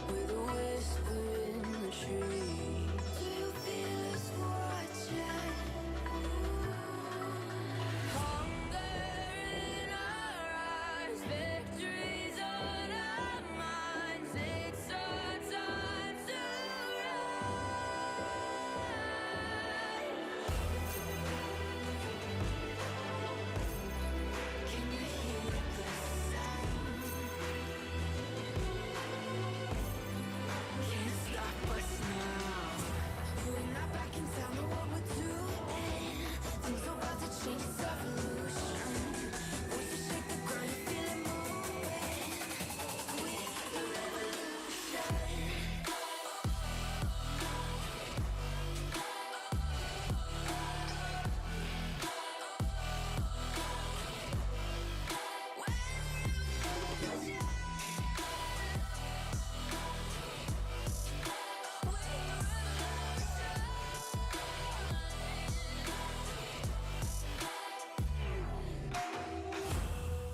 with a whisper in the trees. Do you feel us watching? Hunger in our eyes, victories on our minds. It's our time to rise. Can you hear the sound? Can't stop us now. We're not back in town, know what we're doing. Things are about to change, it's evolution. Voices shake the ground, you feel it moving. With the revolution.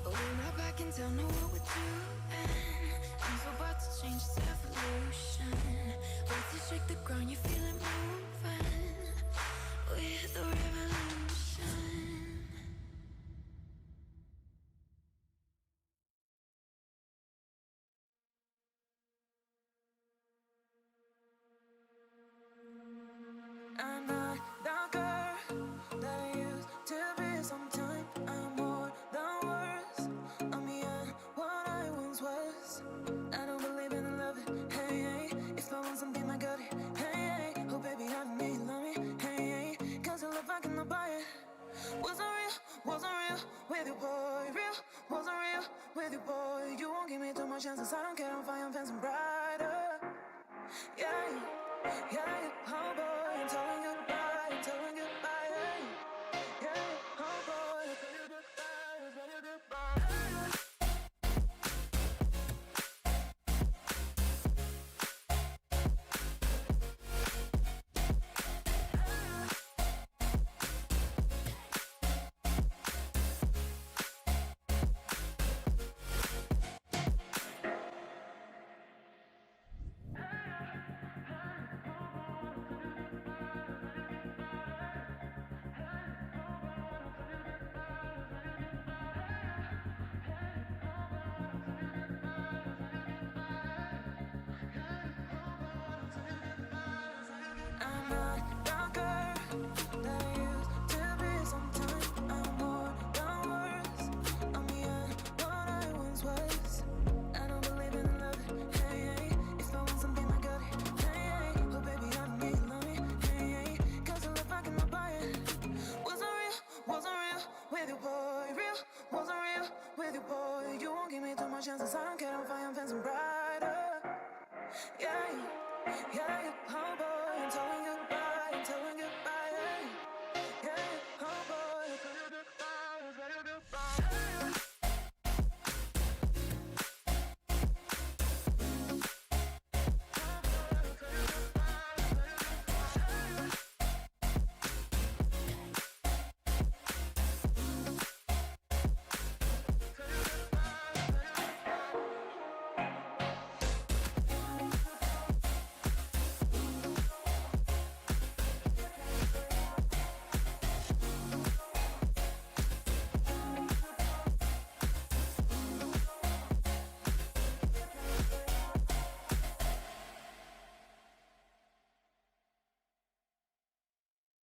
We're not back in town, know what we're doing. Things are about to change, it's evolution. Voices shake the ground, you feel it moving. With the revolution. I'm not the girl that I used to be. Sometime I'm more than words. I'm beyond what I once was. I don't believe in love, hey, hey. If I want something, I got it, hey, hey. Oh baby, I don't need love me, hey, hey. Cause your love I cannot buy it. Wasn't real with you, boy. Real, wasn't real with you, boy. You won't give me too much chances. I don't care if I am fancy brighter. Yeah, yeah, oh boy, I'm telling you goodbye, I'm telling you goodbye, yeah, oh boy, I'm telling you goodbye, I'm telling you goodbye. I'm not the girl that I used to be. Sometimes I'm more than words. I'm beyond what I once was. I don't believe in love, hey, hey. If I want something, I got it, hey, hey. Oh baby, I don't need love me, hey, hey. Cause your love I cannot buy it. Wasn't real with you, boy. Real, wasn't real with you, boy. You won't give me too much chances. I don't care if I am fancy brighter. Yeah, yeah, oh boy, I'm telling you goodbye, I'm telling you goodbye, yeah, oh boy, I'm telling you goodbye, I'm telling you goodbye.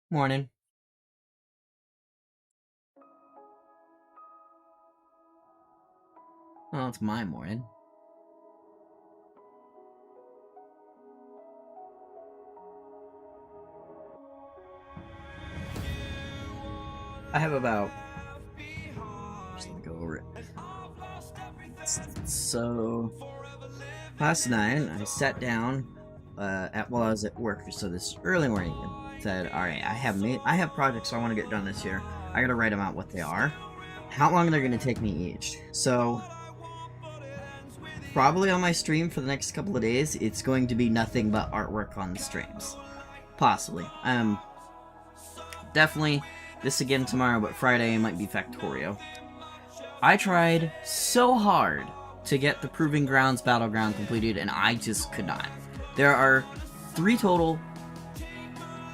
Morning. Well, it's my morning. I have about... Just let me go over it. So, last night I sat down while I was at work, so this early morning, and said, "All right, I have projects I want to get done this year. I gotta write them out what they are, how long they're gonna take me each." So, probably on my stream for the next couple of days, it's going to be nothing but artwork on the streams, possibly. Definitely this again tomorrow, but Friday might be Factorio. I tried so hard to get the Proving Grounds Battleground completed, and I just could not. There are 3 total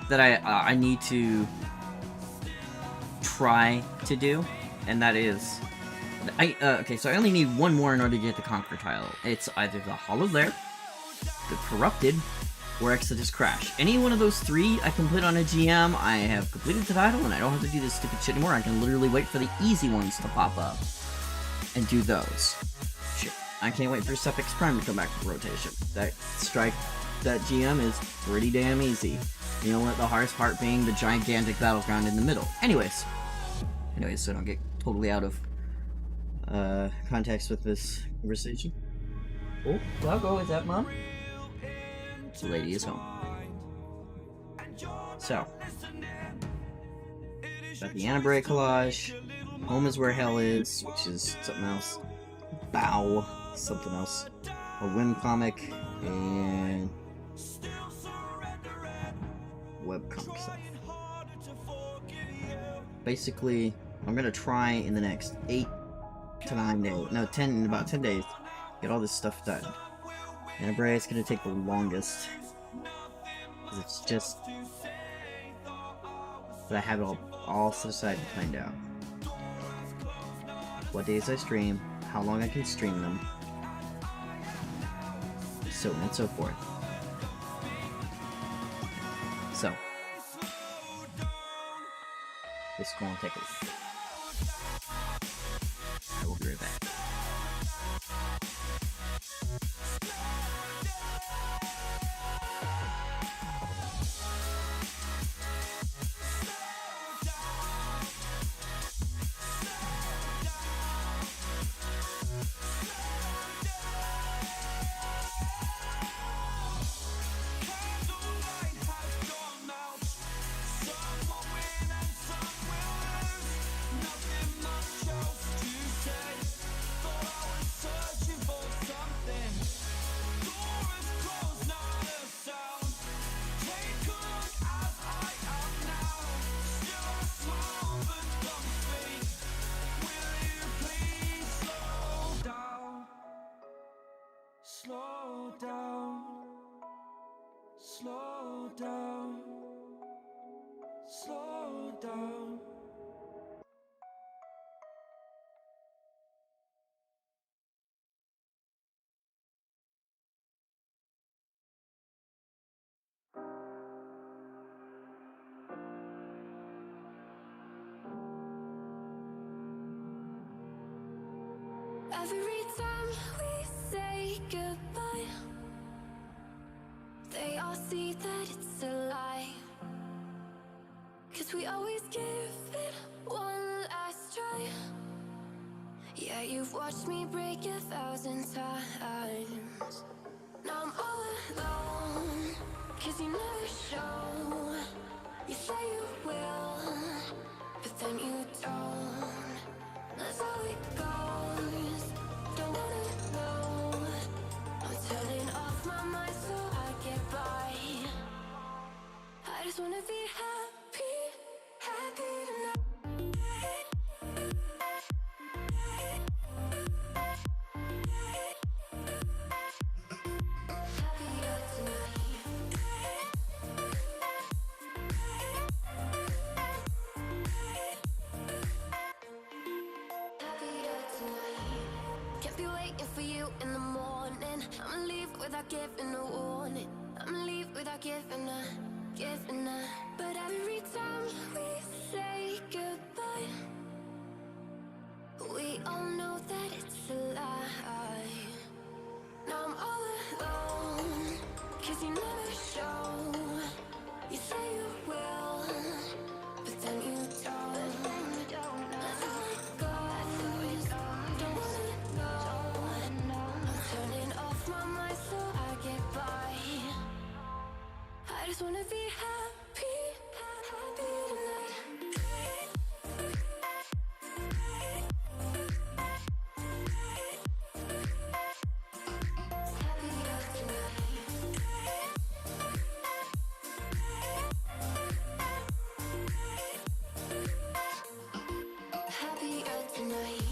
that I need to try to do, and that is... okay, so I only need 1 more in order to get the Conquer title. It's either the Hollow Lair, the Corrupted, or Exodus Crash. Any one of those 3 I complete on a GM, I have completed the title, and I don't have to do this stupid shit anymore. I can literally wait for the easy ones to pop up and do those. Shit, I can't wait for Sepix Prime to come back to rotation. That GM is pretty damn easy. You know what? The hardest part being the gigantic battleground in the middle. Anyways, so I don't get totally out of context with this conversation. Oh, Glago, is that Mom? The lady is home. So, got the Bray collage. Home is where hell is, which is something else. Bow, something else. A Whim comic, and webcomic stuff. Basically, I'm gonna try in the next 8 to 9 days, no, 10, in about 10 days, get all this stuff done. And Bray is gonna take the longest, because it's just that I have it all set aside and planned out. What days I stream, how long I can stream them, so on and so forth. So, this is going to take a look. I will be right back. Slow down, slow down, slow down. Every time we say goodbye, they all see that it's a lie. 'Cause we always give it one last try. Yeah, you've watched me break 1,000 times. Now I'm all alone, 'cause you never show. You say you will, but then you don't. That's how it goes. Don't wanna know. I'm turning off my mind so I get by. I just wanna be happy, happy tonight. Happier tonight. Happier tonight. Can't be waiting for you in the morning. I'ma leave without giving a warning. I'ma leave without giving a. But every time we say goodbye, we all know that it's a lie. Now I'm all alone, 'cause you never show. You say you will, but then you don't. That's how it goes. Don't wanna know. I'm turning off my mind so I get by. I just wanna be happy, happy tonight. Happier tonight. Happier tonight.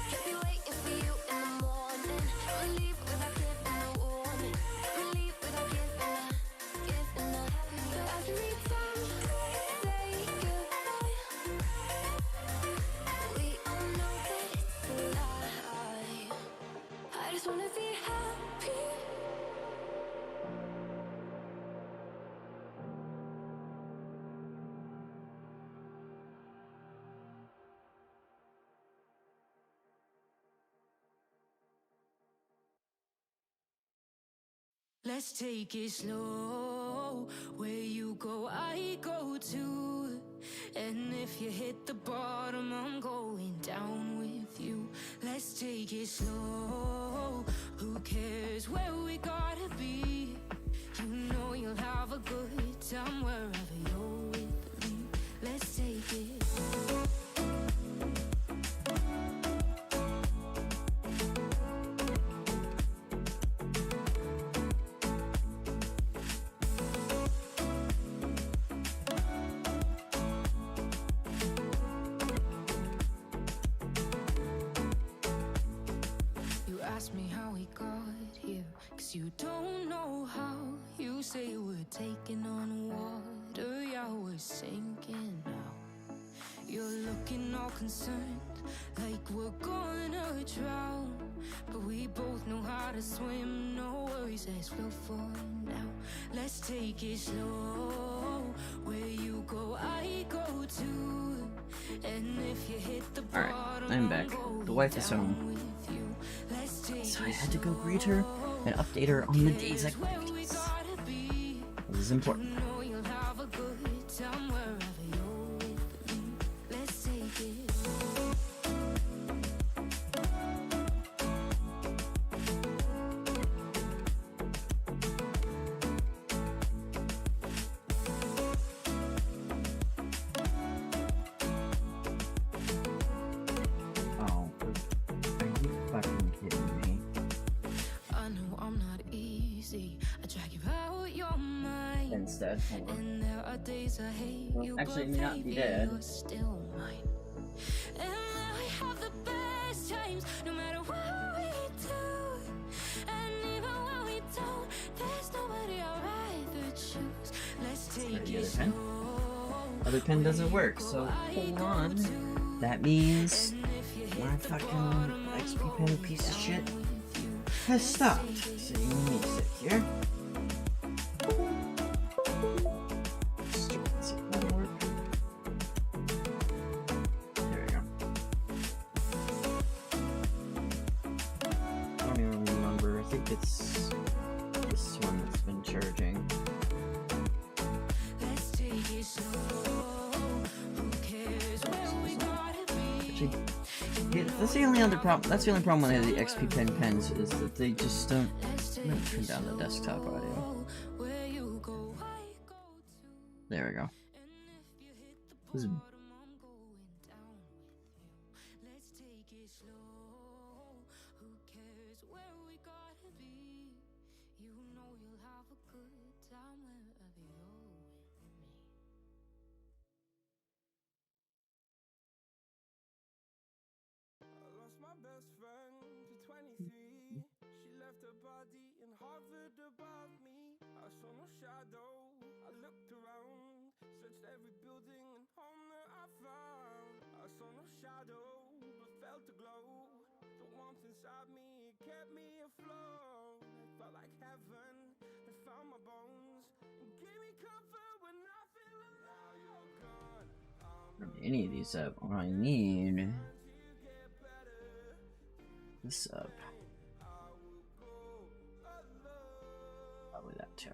Can't be waiting for you in the morning. Let's take it slow. Where you go, I go too. And if you hit the bottom, I'm going down with you. Let's take it slow. Who cares where we gotta be? You know you'll have a good time wherever you're with me. Let's take it. You ask me how we got here, 'cause you don't know how. You say we're taking on water, yeah, we're sinking now. You're looking all concerned, like we're gonna drown. But we both know how to swim, no worries, let's flow for now. Let's take it slow. Where you go, I go too. And if you hit the Alright, bottom, I'm back. The wife is home. So I had to go greet her and update her on the day's activities. This is important. Oh, are you fucking kidding me? I know I'm not easy. I drag you out your mind. Instead, hold on. And there are days I hate Well, you, actually, it but may not be baby, dead. you're still mine. And I have the best times, no matter what we do. And even when we don't, there's nobody I'd rather choose. Let's take the it other pen? slow. Other pen doesn't work, so hold on. That means my fucking XP pen piece of shit has stopped. So you need me to sit here. Let's see if that'll work. There we go. I don't even remember. I think it's this one that's been charging. Let's take it slow. Who cares where we gotta be? Actually, yeah, that's the only other problem. That's the only problem with the XP Pen pens is that they just don't. I'm gonna turn down the desktop audio. Where you go, I go too. There we go. And if you hit the This is- bottom, I'm going down with you. Let's take it slow. Who cares where we gotta be? You know you'll have a good time wherever you're with me. I lost my best friend to 23. She left her body and hovered above me. I saw no shadow. I looked around, searched every building and home that I found. I saw no shadow, but felt the glow. The warmth inside me, it kept me afloat. It felt like heaven had found my bones and gave me comfort when I feel alone. Now you're gone. Any of these up. All I need this up. Probably that too.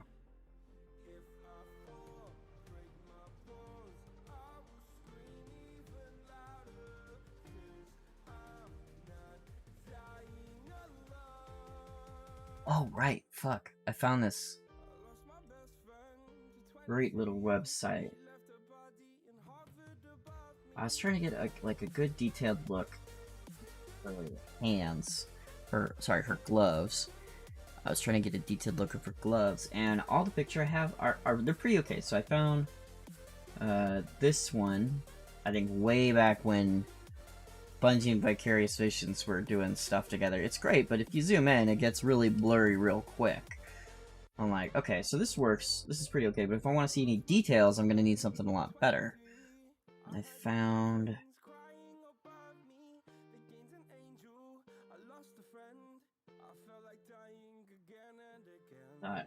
Oh right, fuck. I found this great little website. I was trying to get a good detailed look for her hands, her gloves. I was trying to get a detailed look of her gloves, and all the picture I have are they're pretty okay. So I found this one, I think way back when Bungie and Vicarious Visions were doing stuff together. It's great, but if you zoom in, it gets really blurry real quick. I'm like, okay, so this works. This is pretty okay, but if I want to see any details, I'm gonna need something a lot better. I found.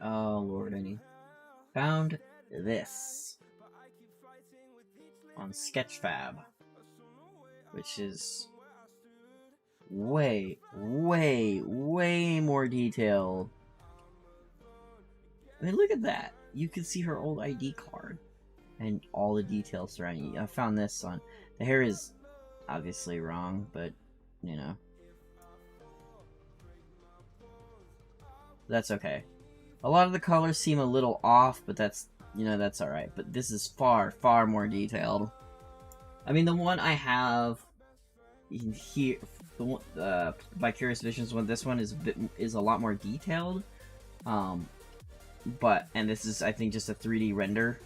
Oh lord, any. Found this on Sketchfab, which is way more detailed I mean, look at that. You can see her old ID card and all the details surrounding you. I found this on... The hair is obviously wrong, but, you know. That's okay. A lot of the colors seem a little off, but that's, you know, that's alright. But this is far, far more detailed. I mean, the one I have in here, the one, Vicarious Visions one, this one is a lot more detailed. But, and this is, I think, just a 3D render.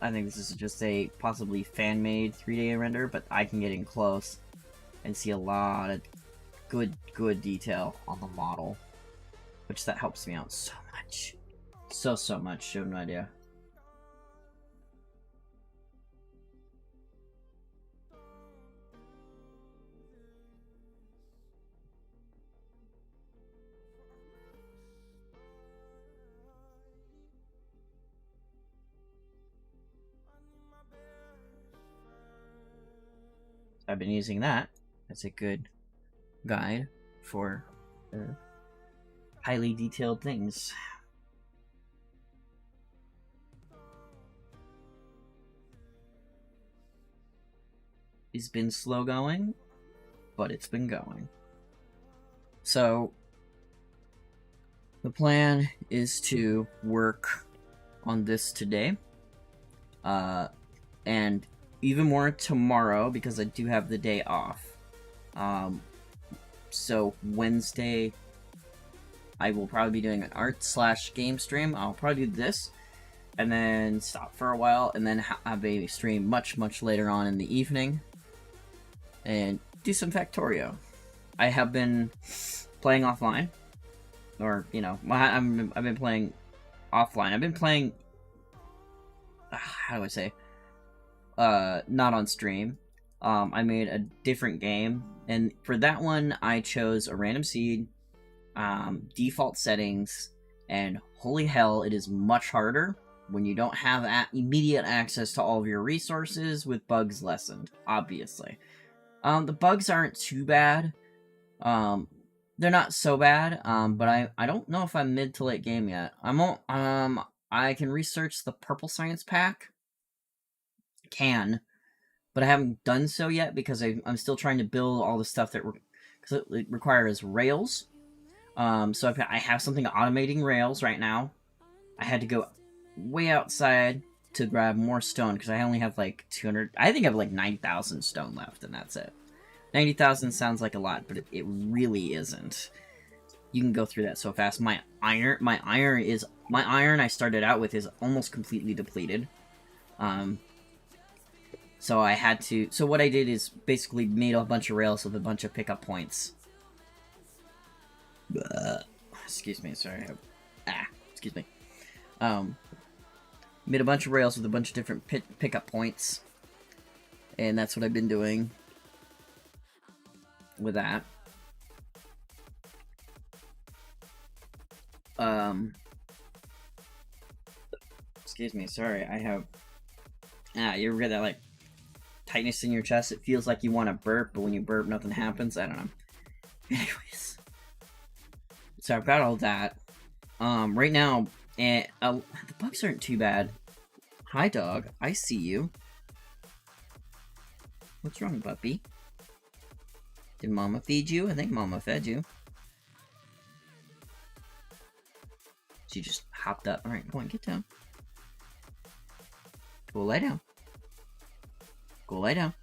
I think this is just a possibly fan-made 3D render, but I can get in close and see a lot of good detail on the model, which that helps me out so much. So much, you have no idea. I've been using that as a good guide for highly detailed things. It's been slow going, but it's been going. So, the plan is to work on this today, and even more tomorrow, because I do have the day off. So Wednesday, I will probably be doing an art/game stream. I'll probably do this, and then stop for a while, and then have a stream much later on in the evening, and do some Factorio. I have been playing offline, or, you know, I've been playing offline. I've been playing, how do I say, not on stream. I made a different game, and for that one, I chose a random seed, default settings, and holy hell, it is much harder when you don't have immediate access to all of your resources with bugs lessened, obviously. The bugs aren't too bad. They're not so bad, but I don't know if I'm mid to late game yet. I can research the Purple Science Pack. But I haven't done so yet because I'm still trying to build all the stuff that it requires rails. So I have something automating rails right now. I had to go way outside to grab more stone because I only have like 200. I think I have like 90,000 stone left, and that's it. 90,000 sounds like a lot, but it really isn't. You can go through that so fast. My iron I started out with is almost completely depleted. So I had to... So what I did is basically made a bunch of rails with a bunch of pickup points. Excuse me, sorry. Excuse me. Made a bunch of rails with a bunch of different pickup points. And that's what I've been doing with that. Excuse me, sorry, I have... you ever get that, like, tightness in your chest? It feels like you want to burp, but when you burp, nothing happens. I don't know. Anyways. So I've got all that. Right now, the bugs aren't too bad. Hi, dog. I see you. What's wrong, puppy? Did Mama feed you? I think Mama fed you. She just hopped up. Alright, go on, get down. Go lay down. Go lay down.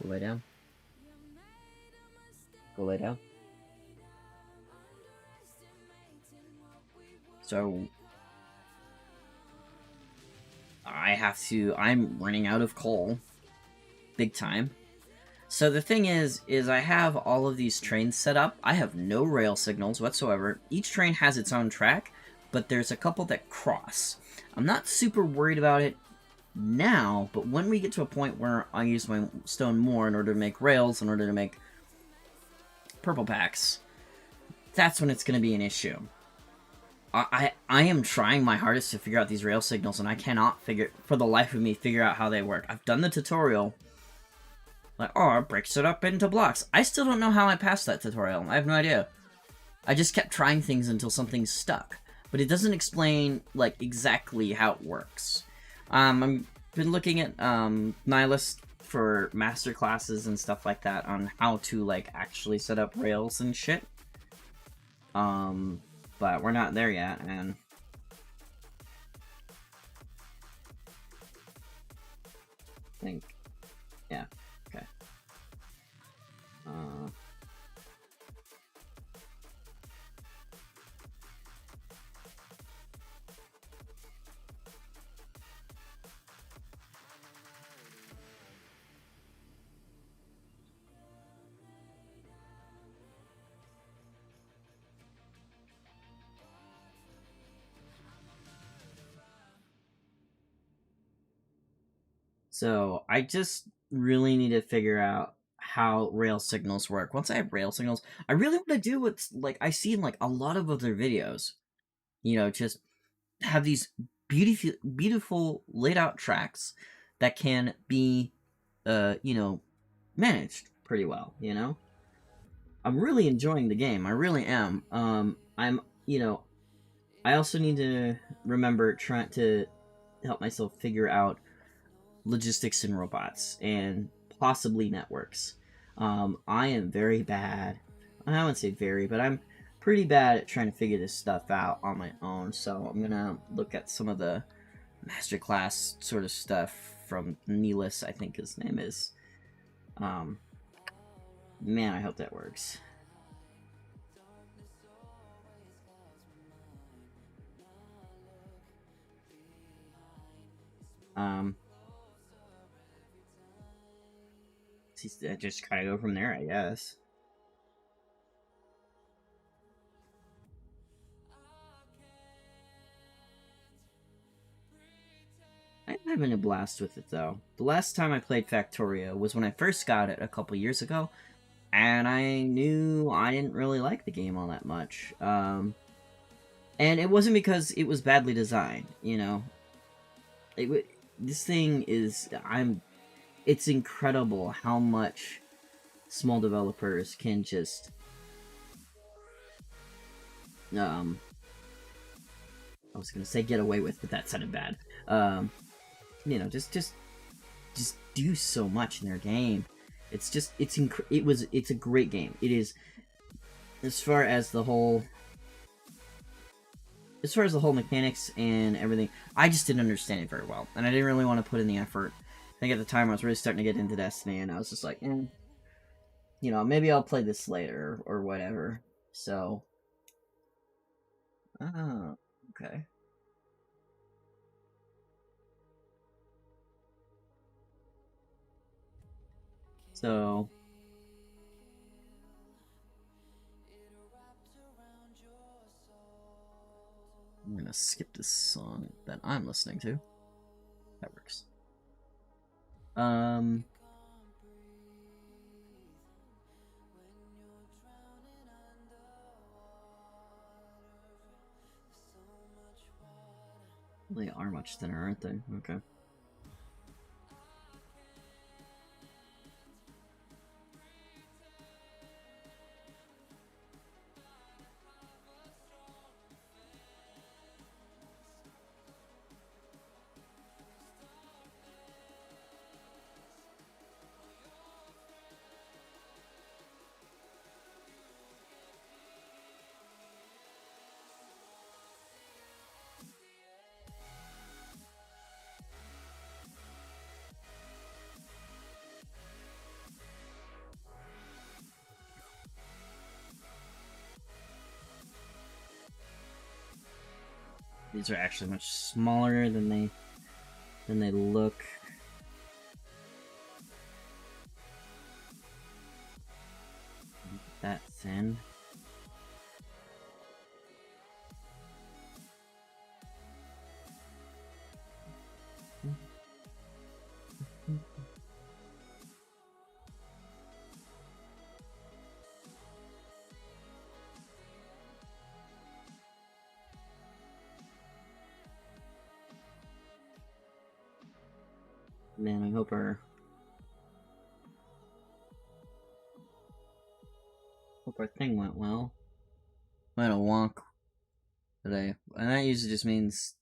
Go lay down. Go lay down. So I'm running out of coal. Big time. So the thing is I have all of these trains set up. I have no rail signals whatsoever. Each train has its own track, but there's a couple that cross. I'm not super worried about it now, but when we get to a point where I use my stone more in order to make rails, in order to make purple packs, that's when it's going to be an issue. I am trying my hardest to figure out these rail signals, and I cannot for the life of me, figure out how they work. I've done the tutorial, Like, oh, it breaks it up into blocks. I still don't know how I passed that tutorial. I have no idea. I just kept trying things until something stuck. But it doesn't explain, like, exactly how it works. I've been looking at, Nihilist for master classes and stuff like that on how to, like, actually set up rails and shit. But we're not there yet, and... I think... Yeah, okay. So, I just really need to figure out how rail signals work. Once I have rail signals, I really want to do what's, like, I see in, like, a lot of other videos. You know, just have these beautiful laid out tracks that can be, you know, managed pretty well, you know? I'm really enjoying the game. I really am. You know, I also need to remember trying to help myself figure out logistics and robots and possibly networks. I am very bad. I wouldn't say very, but I'm pretty bad at trying to figure this stuff out on my own. So I'm gonna look at some of the masterclass sort of stuff from Neelis, I think his name is. Man, I hope that works. Just kind of go from there, I guess. I'm having a blast with it, though. The last time I played Factorio was when I first got it a couple years ago, and I knew I didn't really like the game all that much. And it wasn't because it was badly designed, you know. This thing is... It's incredible how much small developers can just... I was gonna say get away with, but that sounded bad. You know, just do so much in their game. It's just, it's a great game. It is, as far as the whole mechanics and everything, I just didn't understand it very well, and I didn't really want to put in the effort. I think at the time I was really starting to get into Destiny, and I was just like, you know, maybe I'll play this later, or whatever. So, okay. So, I'm gonna skip this song that I'm listening to. That works. They are much thinner, aren't they? Okay. These are actually much smaller than they look. That thin. Man, I hope our Hope our thing went well. I had a wonk today, and that usually just means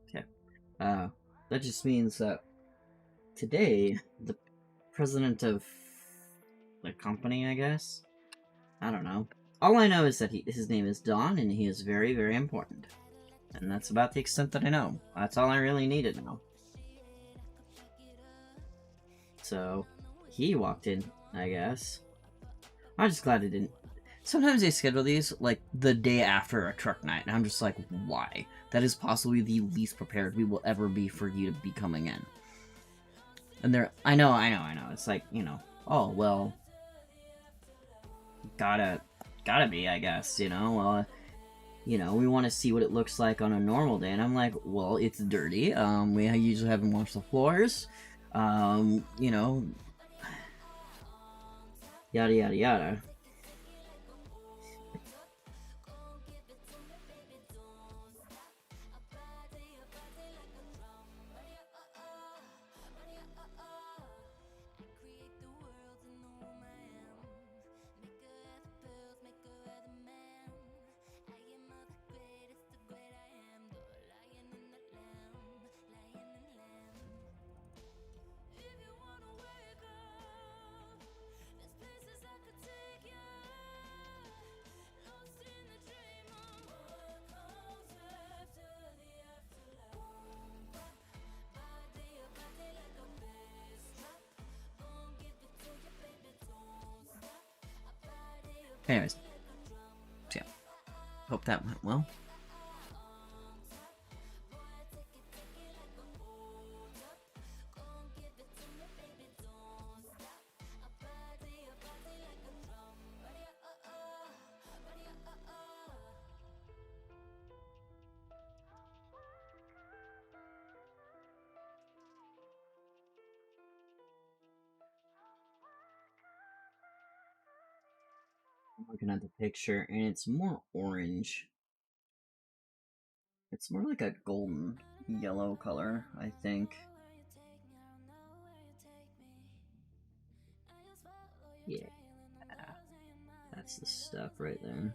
okay. That just means that today the president of the company, I guess. I don't know. All I know is that his name is Don, and he is very, very important. And that's about the extent that I know. That's all I really needed to know. So, he walked in, I guess. I'm just glad it didn't. Sometimes they schedule these, like, the day after a truck night, and I'm just like, why? That is possibly the least prepared we will ever be for you to be coming in. And I know. It's like, oh, well, gotta be, I guess, we want to see what it looks like on a normal day. And I'm like, well, it's dirty. We usually haven't washed the floors. Yada, yada, yada. Anyways, so yeah, hope that went well. I'm looking at the picture, and it's more orange. It's more like a golden yellow color, I think. Yeah, that's the stuff right there.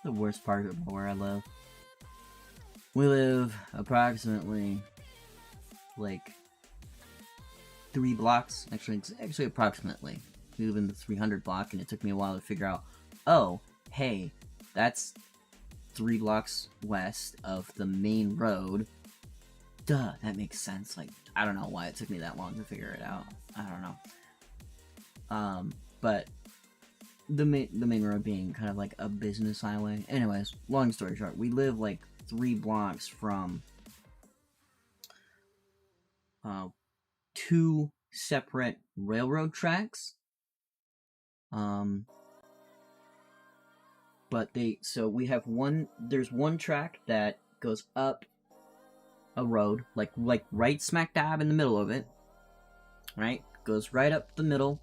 The worst part of where I live. We live approximately like 3 blocks. Actually approximately. We live in the 300 block, and it took me a while to figure out, oh, hey, that's 3 blocks west of the main road, duh, that makes sense. Like, I don't know why it took me that long to figure it out. I don't know. But the main road being kind of like a business highway. Anyways, long story short, we live like 3 blocks from 2 separate railroad tracks. But so we have there's one track that goes up a road, like right smack dab in the middle of it, right? Goes right up the middle,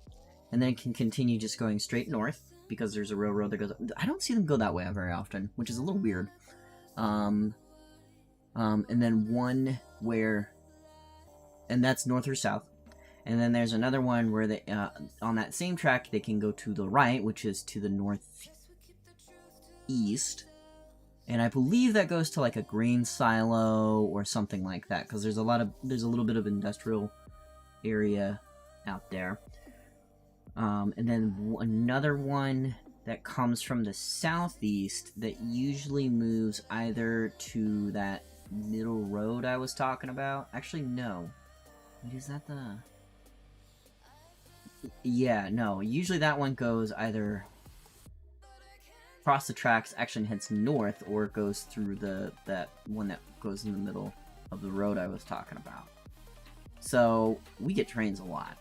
and then can continue just going straight north, because there's a railroad that goes up. I don't see them go that way very often, which is a little weird. And then one where, and that's north or south. And then there's another one where they, on that same track, they can go to the right, which is to the northeast. And I believe that goes to like a grain silo or something like that, because there's a little bit of industrial area out there. And then another one that comes from the southeast that usually moves either to that middle road I was talking about. Actually, no. Wait, is that the... Yeah, no. Usually that one goes either across the tracks, actually heads north, or it goes through that one that goes in the middle of the road I was talking about. So, we get trains a lot.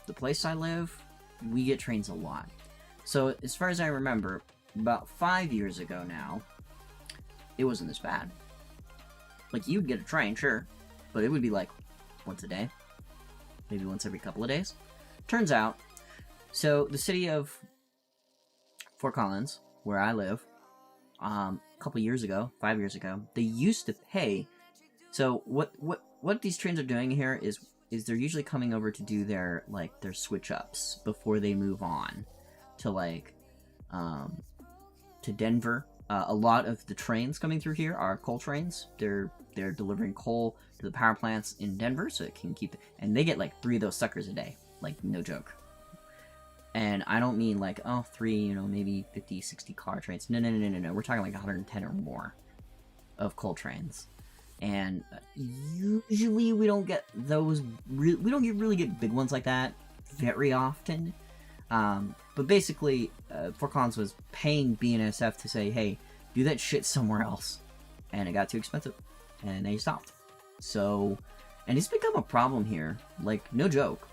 The place I live, we get trains a lot. So, as far as I remember, about 5 years ago now, it wasn't as bad. Like, you'd get a train, sure, but it would be like once a day, maybe once every couple of days. Turns out, so the city of Fort Collins, where I live, a couple years ago, 5 years ago, they used to pay. So what these trains are doing here is they're usually coming over to do their switch ups before they move on to to Denver. A lot of the trains coming through here are coal trains. They're delivering coal to the power plants in Denver, so it can keep, and they get like 3 of those suckers a day, like no joke. And I don't mean like, 3, maybe 50, 60 car trains. No. We're talking like 110 or more of coal trains. And usually we don't get those, we don't really get big ones like that very often. But basically, Fort Collins was paying BNSF to say, hey, do that shit somewhere else. And it got too expensive. And they stopped. So, and it's become a problem here. Like, no joke.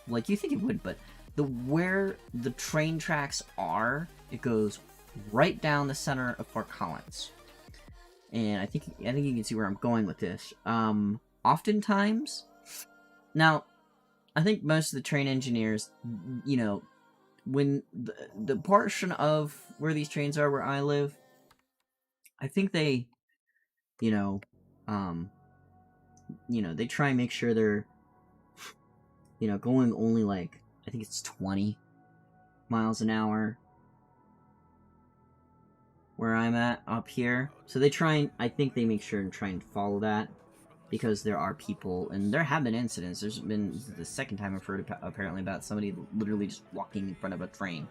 Like, you think it would, but where the train tracks are, it goes right down the center of Fort Collins. And I think you can see where I'm going with this. Oftentimes, now, I think most of the train engineers, when the portion of where these trains are where I live, I think they, they try and make sure they're, going only like, I think it's 20 miles an hour where I'm at up here. So they I think they make sure and try and follow that, because there are people, and there have been incidents. This is the second time I've heard apparently about somebody literally just walking in front of a train.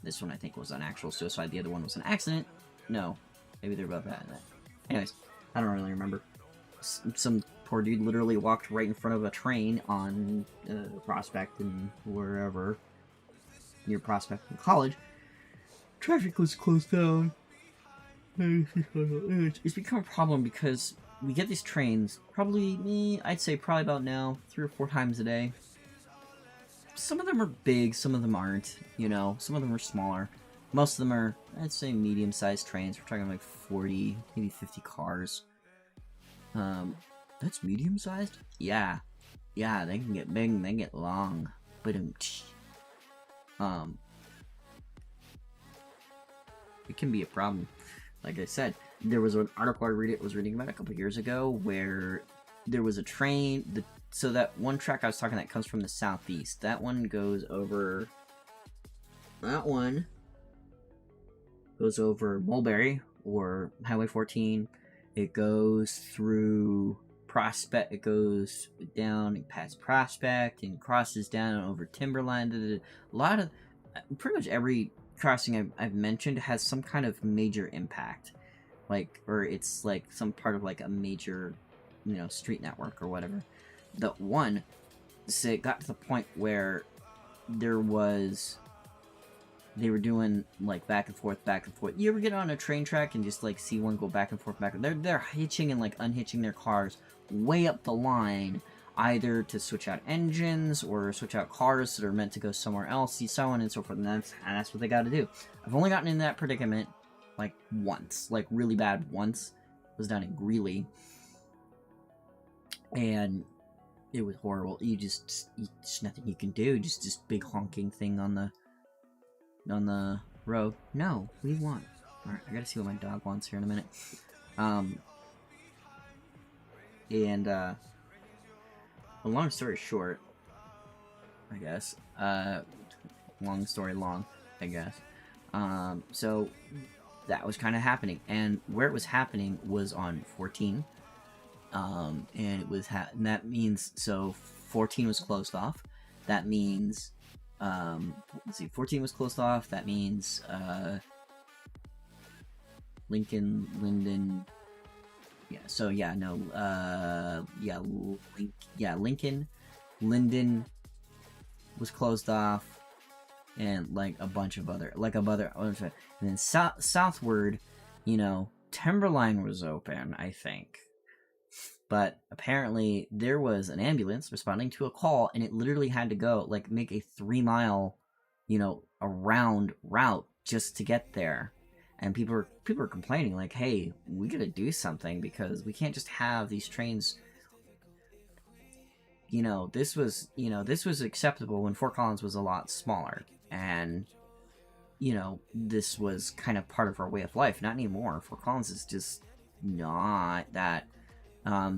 This one I think was an actual suicide. The other one was an accident. No, maybe they're about that. Anyways, I don't really remember. Some poor dude literally walked right in front of a train on Prospect and wherever, near Prospect and College. Traffic was closed down. It's become a problem because we get these trains I'd say probably about now 3 or 4 times a day. Some of them are big, some of them aren't, some of them are smaller. Most of them are, I'd say, medium-sized trains. We're talking like 40, maybe 50 cars. That's medium-sized? Yeah, they can get big and they get long. But it can be a problem. Like I said, there was an article I was reading about a couple years ago where there was a train. So that one track I was talking that comes from the southeast. That one goes over. That one goes over Mulberry or Highway 14. It goes through Prospect. It goes down past Prospect and crosses down over Timberline. A lot of, pretty much every crossing I've mentioned has some kind of major impact, or it's like some part of like a major street network or whatever. The one, so it got to the point where they were doing like back and forth. You ever get on a train track and just like see one go back and forth? They're hitching and like unhitching their cars way up the line, either to switch out engines or switch out cars that are meant to go somewhere else, so on and so forth. And that's what they got to do. I've only gotten in that predicament like once, like really bad once. It was down in Greeley, and it was horrible. Just nothing you can do. Just this big honking thing on the road. No, what do you want? Alright, I gotta see what my dog wants here in a minute. Well, long story short, I guess. Long story long, I guess. So that was kind of happening, and where it was happening was on 14. And it was and that means, so 14 was closed off. That means, let's see, 14 was closed off. That means, Lincoln, Linden, yeah, so yeah, no, Lincoln, Linden was closed off, and like a bunch of other, and then southward, Timberline was open, I think. But apparently there was an ambulance responding to a call, and it literally had to go, like, make a 3-mile, around route just to get there. And people were complaining, like, hey, we gotta do something, because we can't just have these trains. This was acceptable when Fort Collins was a lot smaller. And, this was kind of part of our way of life. Not anymore. Fort Collins is just not that.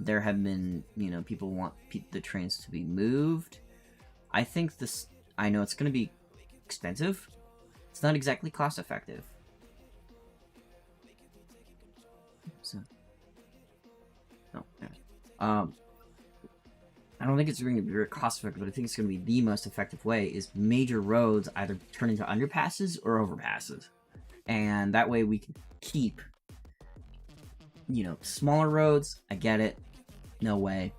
There have been, people want the trains to be moved. I think I know it's going to be expensive. It's not exactly cost effective. So, no, I don't think it's going to be very cost effective, but I think it's going to be the most effective way is major roads either turn into underpasses or overpasses. And that way we can keep, smaller roads. I get it. No way.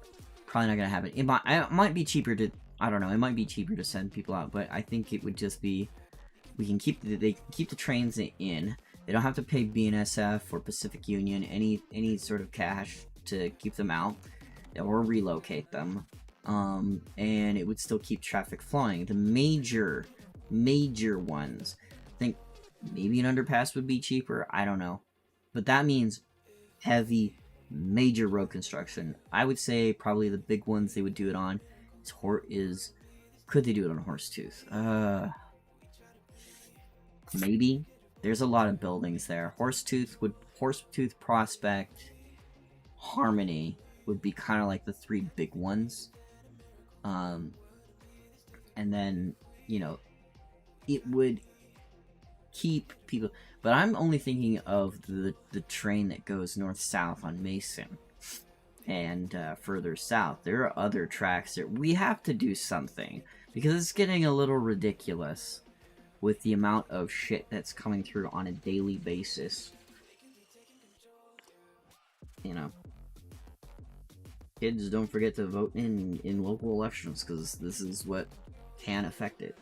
Probably not going to happen. It might be cheaper to, I don't know, it might be cheaper to send people out, but I think it would just be, they can keep the trains in. They don't have to pay BNSF or Pacific Union any sort of cash to keep them out or relocate them. And it would still keep traffic flowing. The major ones, I think maybe an underpass would be cheaper. I don't know. But that means heavy, major road construction. I would say probably the big ones they would do it on is could they do it on Horsetooth? Maybe. There's a lot of buildings there. Horsetooth, Prospect, Harmony would be kind of like the 3 big ones. And then, it would keep people, but I'm only thinking of the train that goes north-south on Mason and further south. There are other tracks that we have to do something, because it's getting a little ridiculous with the amount of shit that's coming through on a daily basis. Kids, don't forget to vote in local elections, because this is what can affect it.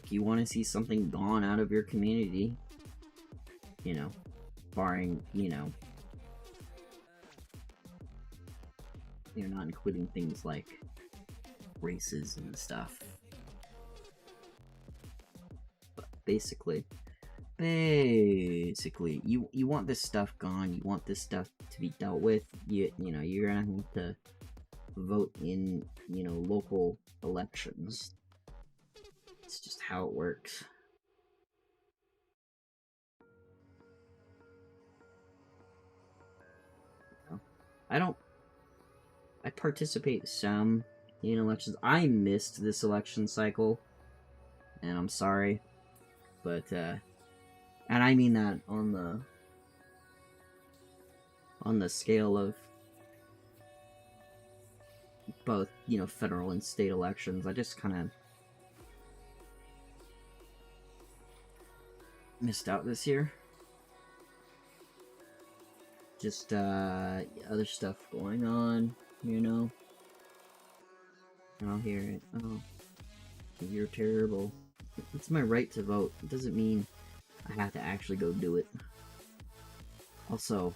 If you want to see something gone out of your community, barring, you're not including things like races and stuff. But basically, you want this stuff gone, you want this stuff to be dealt with, you're gonna have to vote in, local elections. It's just how it works. I participate some in elections. I missed this election cycle, and I'm sorry, but, and I mean that on the scale of both, federal and state elections. I just kind of, missed out this year. Just other stuff going on, you know. I'll hear it. Oh, you're terrible. It's my right to vote. It doesn't mean I have to actually go do it. Also,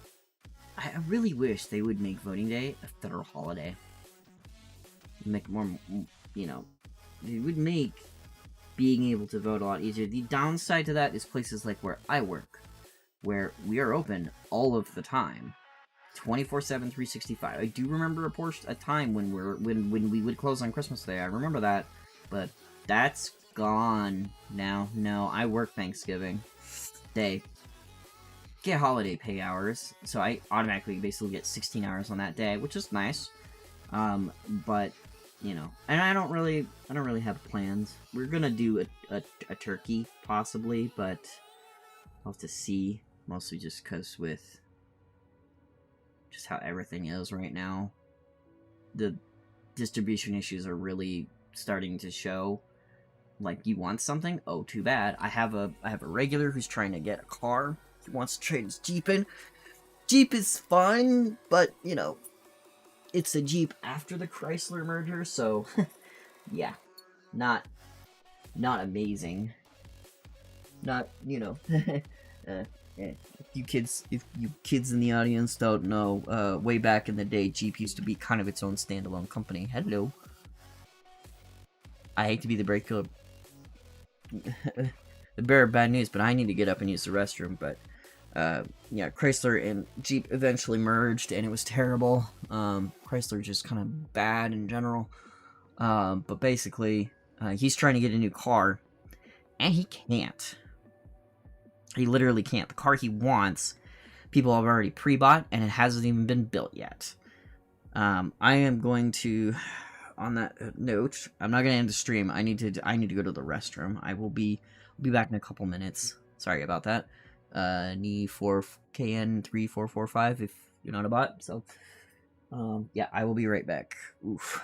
I really wish they would make voting day a federal holiday. Make more, you know, it would make being able to vote a lot easier. The downside to that is places like where I work, where we are open all of the time. 24/7, 365. I do remember a time when we would close on Christmas Day. I remember that, but that's gone now. No, I work Thanksgiving Day. Get holiday pay hours, so I automatically basically get 16 hours on that day, which is nice. But you know, and I don't really have plans. We're gonna do a turkey possibly, but I'll have to see. Mostly just because with just how everything is right now, the distribution issues are really starting to show. Like, you want something? Oh, too bad. I have a regular who's trying to get a car. He wants to trade his Jeep in. Jeep is fine, but you know, it's a Jeep after the Chrysler merger, so yeah, not amazing. Not, you know. If you kids in the audience don't know, way back in the day, Jeep used to be kind of its own standalone company. Hello. I hate to be the breaker, the bearer of bad news, but I need to get up and use the restroom. But yeah, Chrysler and Jeep eventually merged, and it was terrible. Chrysler just kind of bad in general. But basically, he's trying to get a new car, and he can't. He literally can't. The car he wants, people have already pre-bought, and it hasn't even been built yet. I am going to, on that note, I'm not going to end the stream. I need to go to the restroom. I will be back in a couple minutes. Sorry about that. KN3445 if you're not a bot. So, yeah, I will be right back. Oof.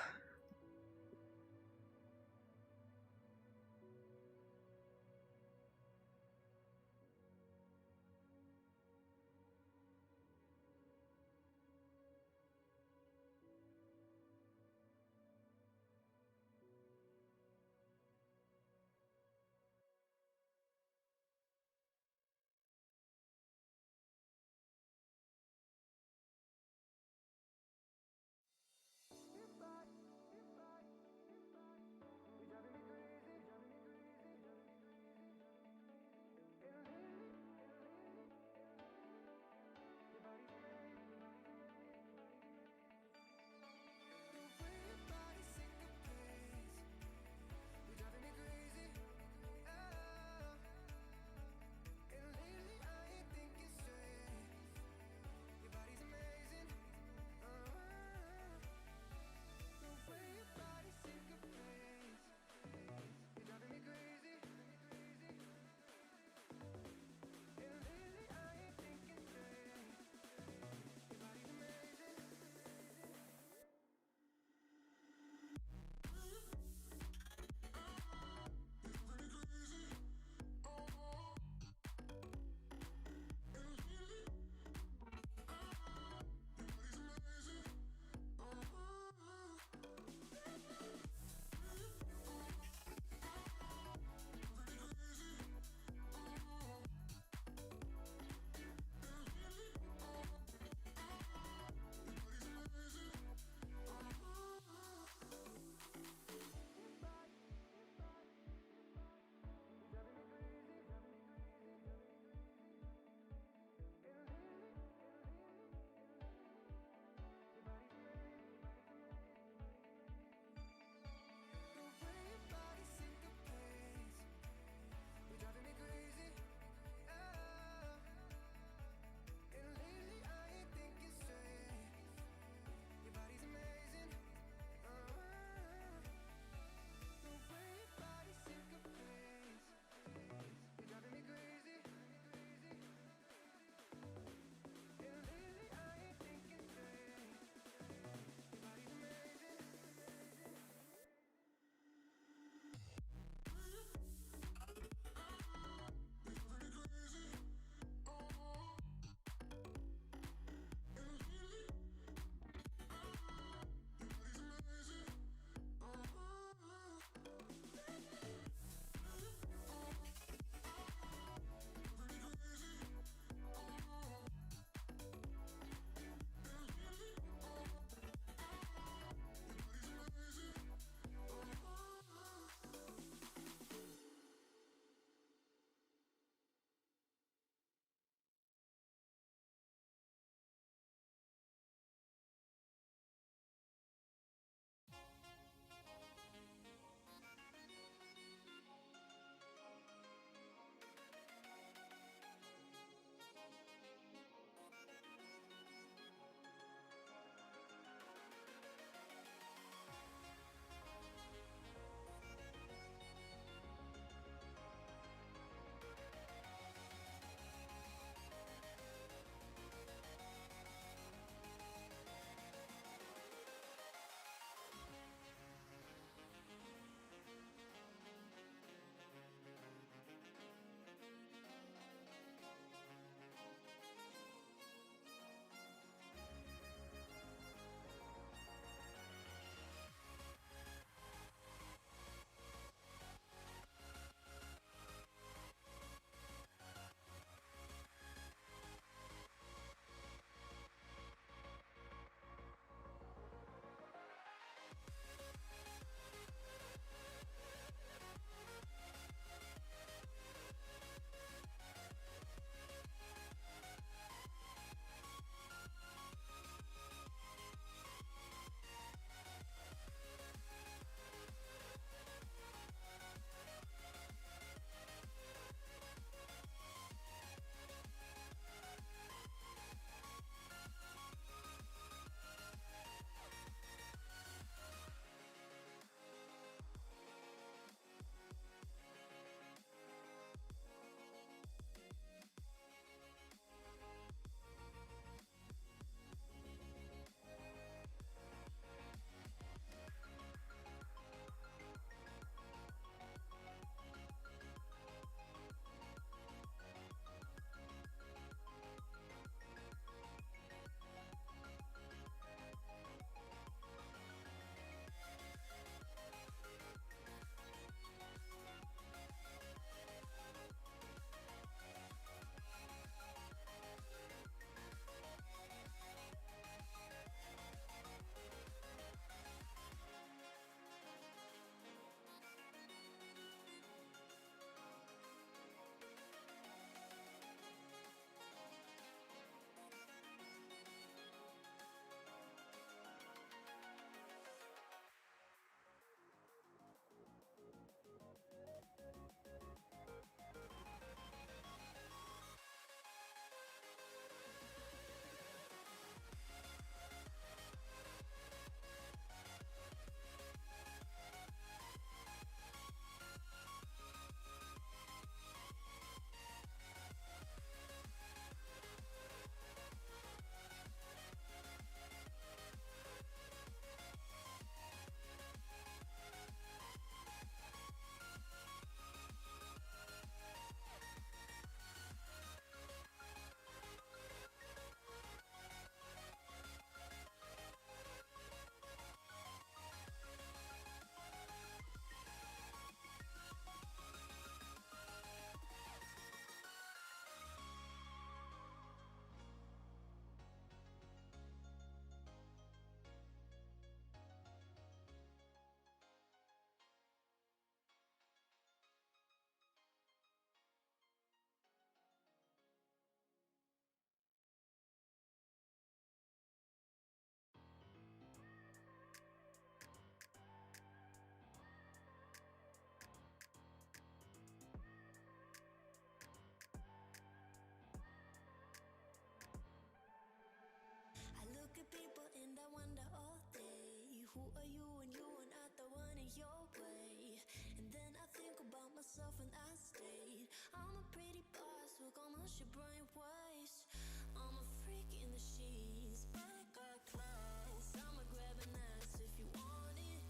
look at people and I wonder all day, who are you and you are not the one in your way. And then I think about myself and I stayed. I'm a pretty boss, look almost your brain waste. I'm a freak in the sheets, break our class. I'ma grab an ass if you want it.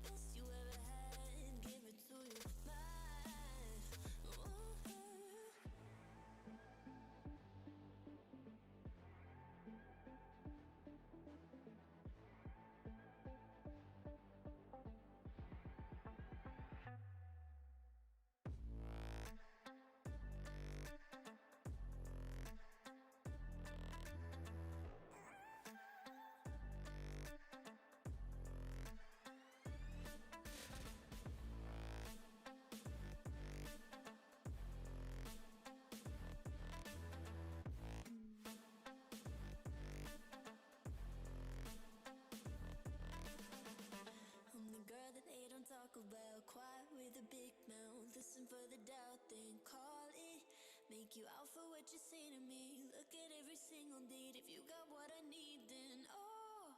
Best you ever had, give it to you live. Ooh. I'm the girl that they don't talk about, quiet with a big mouth. Listen for the doubt, then call it. Make you out for what you say to me. Look at every single date. If you got what I need, then oh,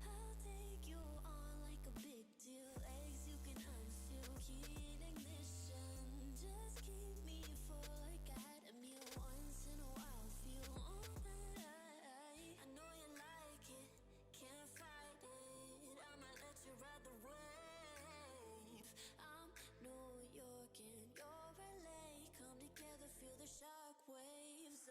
I'll take you on like a big deal. Eggs you can unseal, key ignition. Just keep me full like I had a meal once in a while. Feel alright. I know you like it, can't fight it. I'ma let you ride the wave. I'm New York and you're LA. Come together, feel the shock waves.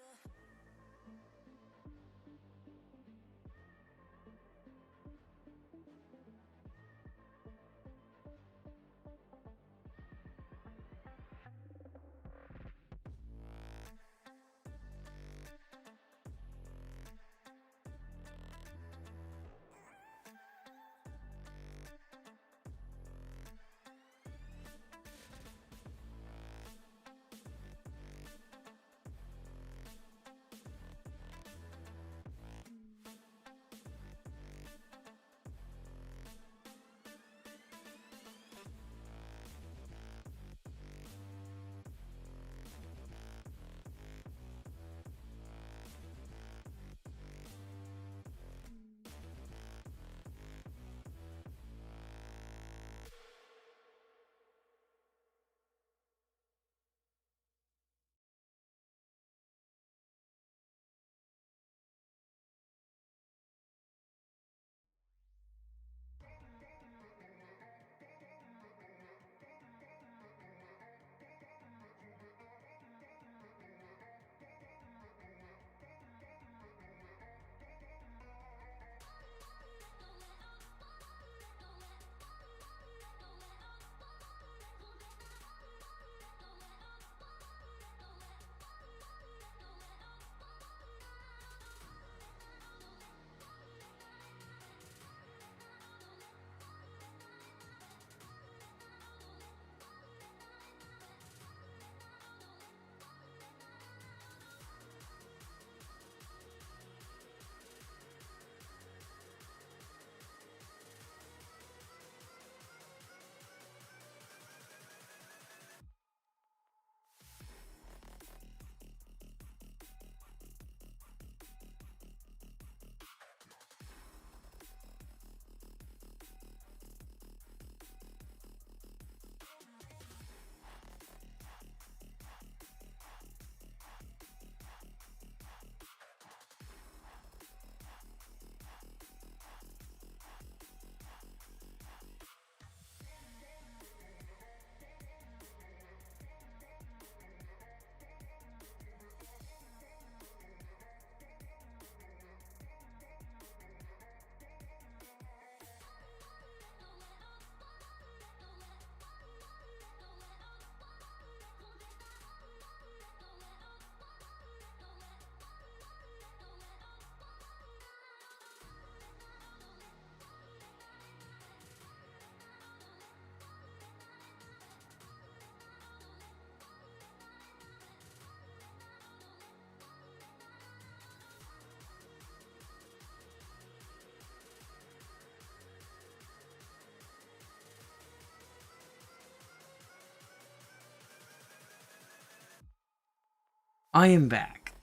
I am back.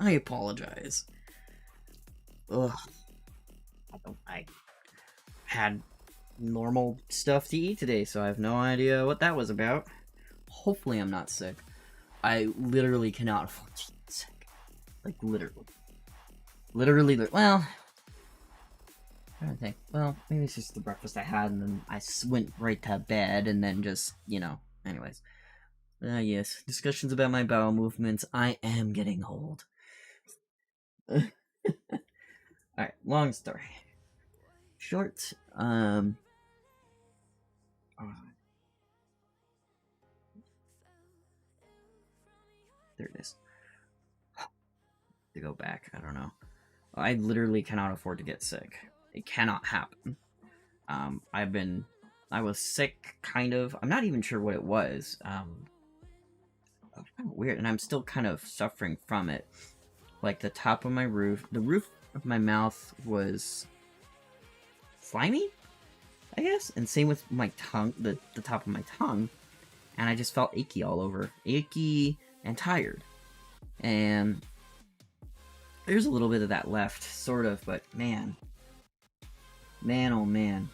I apologize. Ugh. I had normal stuff to eat today, so I have no idea what that was about. Hopefully I'm not sick. I literally cannot afford to get sick. Like, literally. Well, I don't think. Well, maybe it's just the breakfast I had, and then I went right to bed, and then just, anyways. Yes, discussions about my bowel movements. I am getting old. Alright, long story. Short, oh, there it is. To go back, I don't know. I literally cannot afford to get sick. It cannot happen. I was sick, kind of. I'm not even sure what it was. Weird, and I'm still kind of suffering from it. Like, the top of my roof, the roof of my mouth was slimy, I guess? And same with my tongue, the top of my tongue. And I just felt achy all over. Achy and tired. And there's a little bit of that left, sort of, but man. Man, oh man.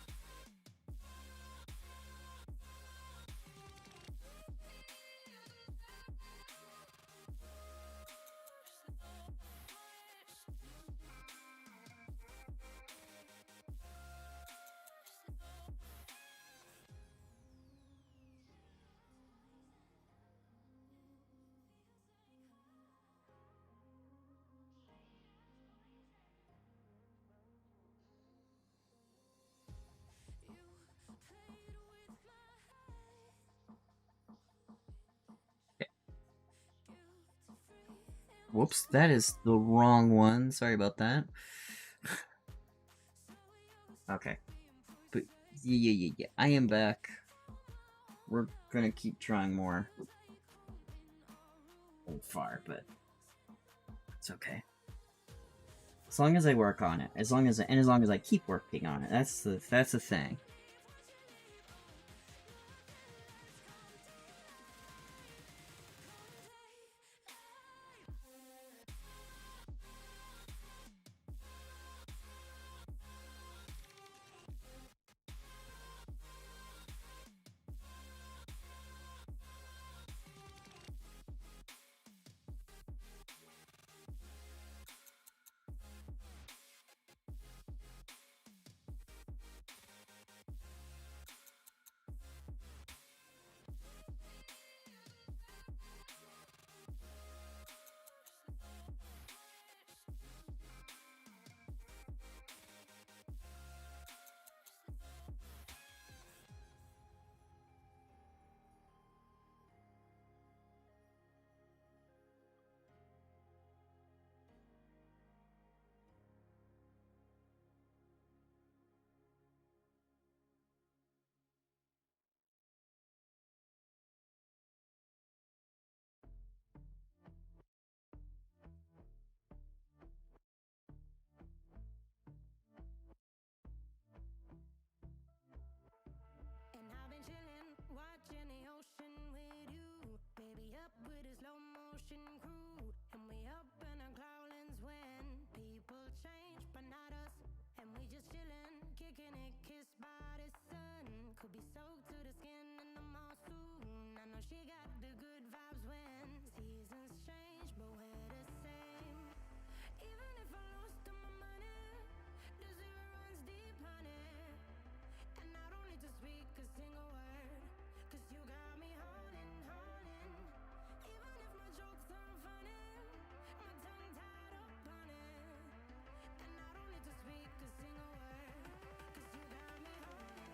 Whoops, that is the wrong one. Sorry about that. Okay. But, yeah. I am back. We're gonna keep trying more. Old far, but it's okay. As long as I work on it. As long as I keep working on it. That's the thing. And I've been chillin', watching the ocean with you. Baby up with a slow motion crew. And we up in our clouds when people change, but not us. And we just chillin', kicking it, kissed by the sun. Could be soaked to the skin in the mall soon. I know she got the good vibes when seasons change, but we're the same. Even if I lost all my money, the zero runs deep, honey. And I don't need to speak a single word, 'cause you got me holding. Even if my jokes aren't funny, my tongue tied up on it. And I don't need to speak a single word, 'cause you got me holding.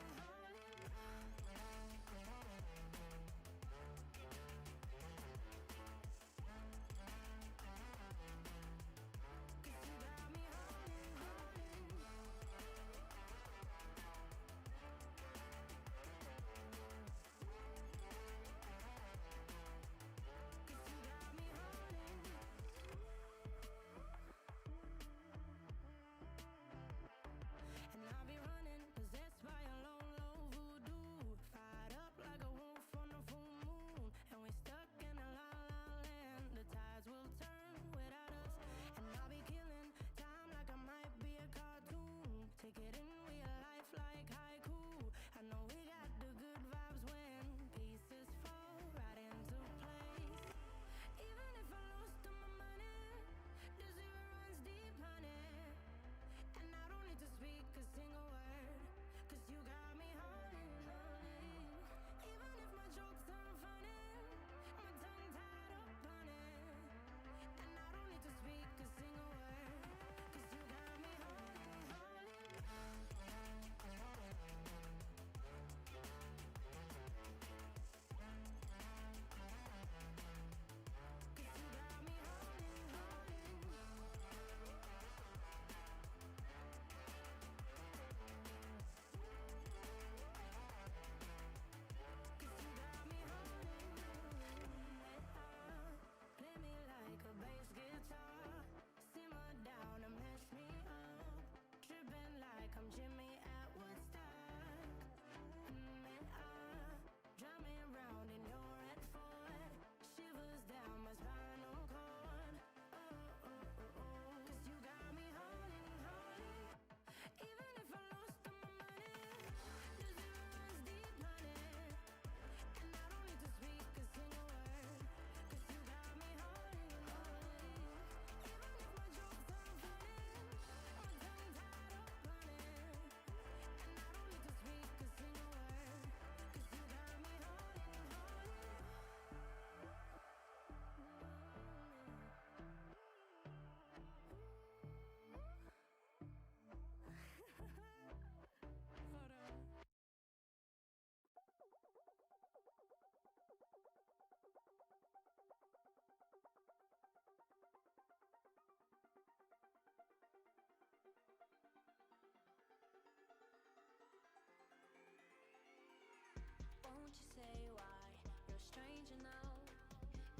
Don't you say why you're a stranger now?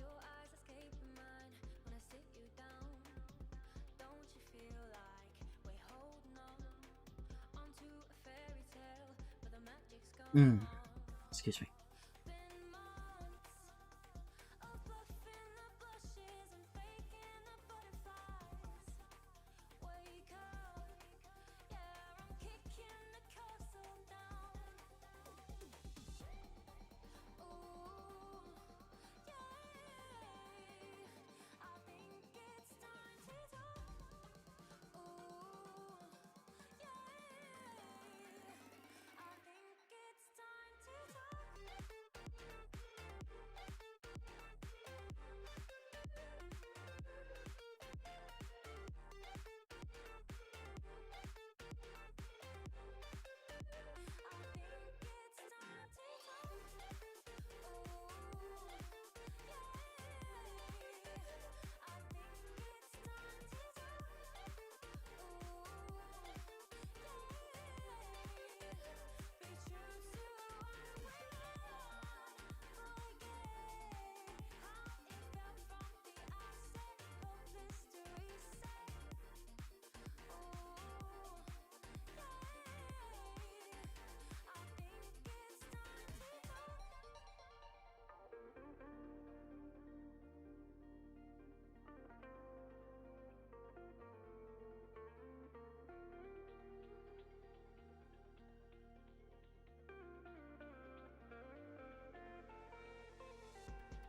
Your eyes escape mine when I sit you down. Don't you feel like we're holding on onto a fairy tale, but the magic's gone? Excuse me. Been months of bluffing the blushes and faking the butterflies. Wake up, yeah, I'm kicking the castle down. Ooh, yeah, I think it's time to talk. Ooh, yeah, I think it's time to talk.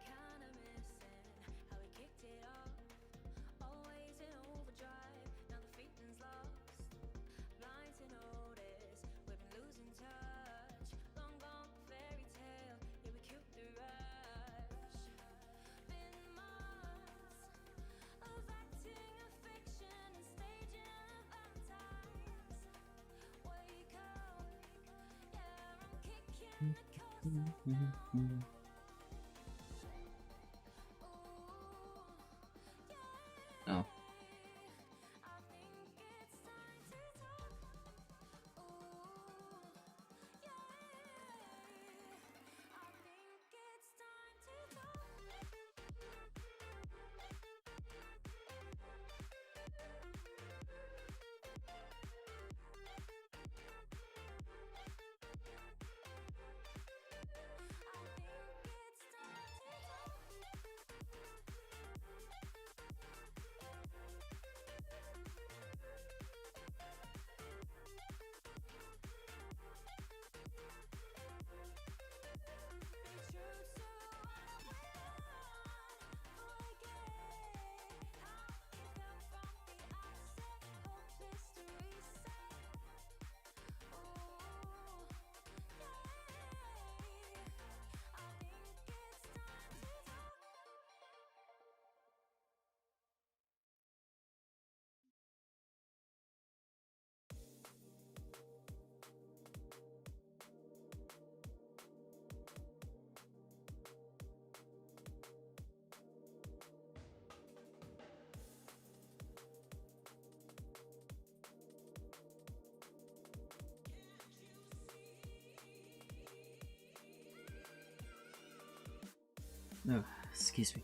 Kinda missing how we kicked it off. Always in overdrive, now the feeling's lost. Blind to notice, we've been losing touch. Long gone fairy tale, yeah we killed the rush. Been months of acting a fiction and staging a Valentine's. Wake up, yeah I'm kicking the castle down. Oh. No, excuse me.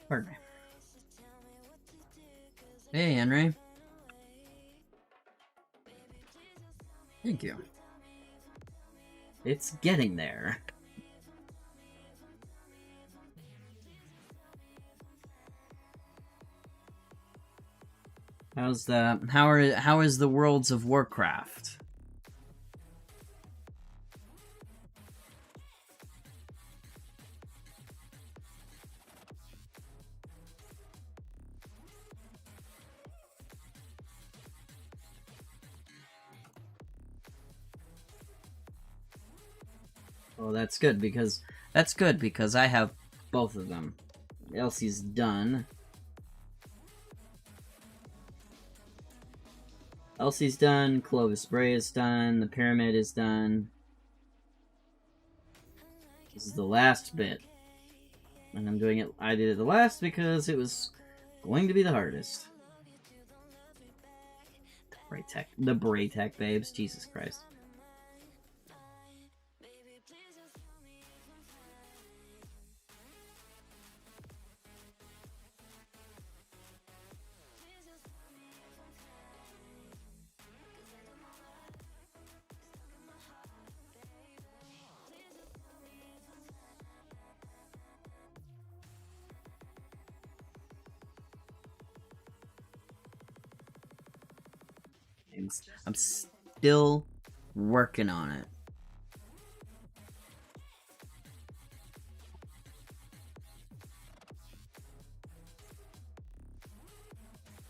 Pardon me. Hey, Henry. Thank you. It's getting there. How is the Worlds of Warcraft? Well, that's good because I have both of them. Elsie's done. Elsie's done. Clovis Bray is done. The pyramid is done. This is the last bit, and I'm doing it. I did it the last because it was going to be the hardest. The Bray Tech babes. Jesus Christ. I'm still working on it.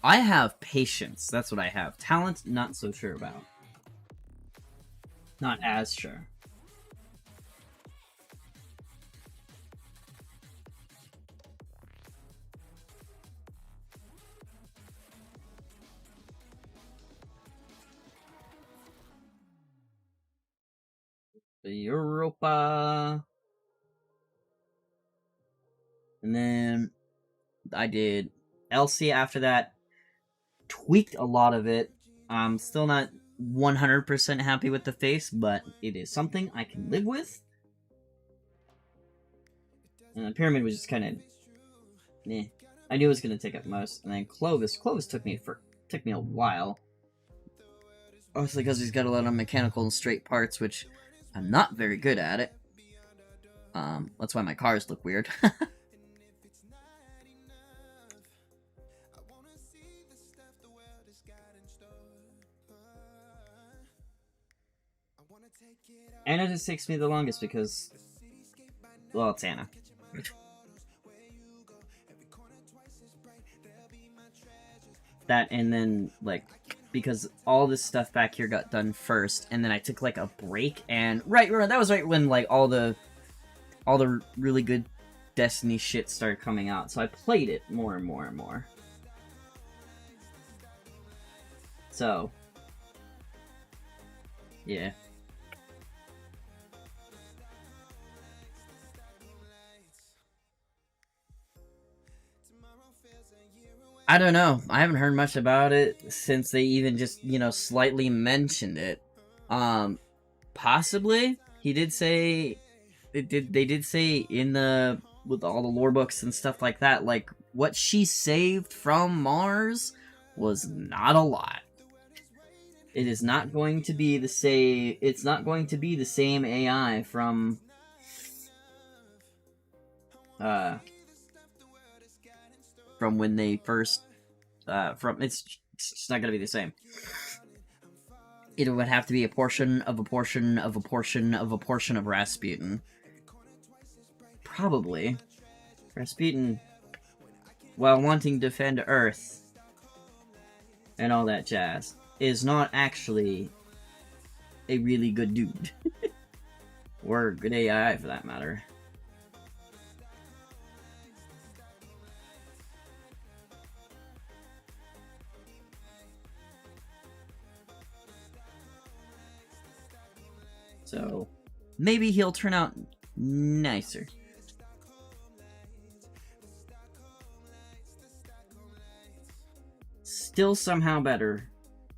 I have patience. That's what I have. Talent, not so sure about. Not as sure. Europa. And then I did Elsie after that. Tweaked a lot of it. I'm still not 100% happy with the face, but it is something I can live with. And the pyramid was just kind of, I knew it was going to take up most. And then Clovis took me a while. Mostly because he's got a lot of mechanical and straight parts, which I'm not very good at it. That's why my cars look weird. Anna just takes me the longest because, well, it's Anna. That, and then, like, because all this stuff back here got done first, and then I took, like, a break, and, that was right when, like, all the really good Destiny shit started coming out, so I played it more and more and more. So, yeah. I don't know. I haven't heard much about it since they even just, slightly mentioned it. Possibly. He did say... They did say in with all the lore books and stuff like that, like, what she saved from Mars was not a lot. It is not going to be the same... It's not going to be the same AI from... from when they first, it's not gonna be the same. It would have to be a portion of a portion of a portion of a portion of Rasputin. Probably. Rasputin, while wanting to defend Earth and all that jazz, is not actually a really good dude. Or good AI, for that matter. So, maybe he'll turn out nicer. Still somehow better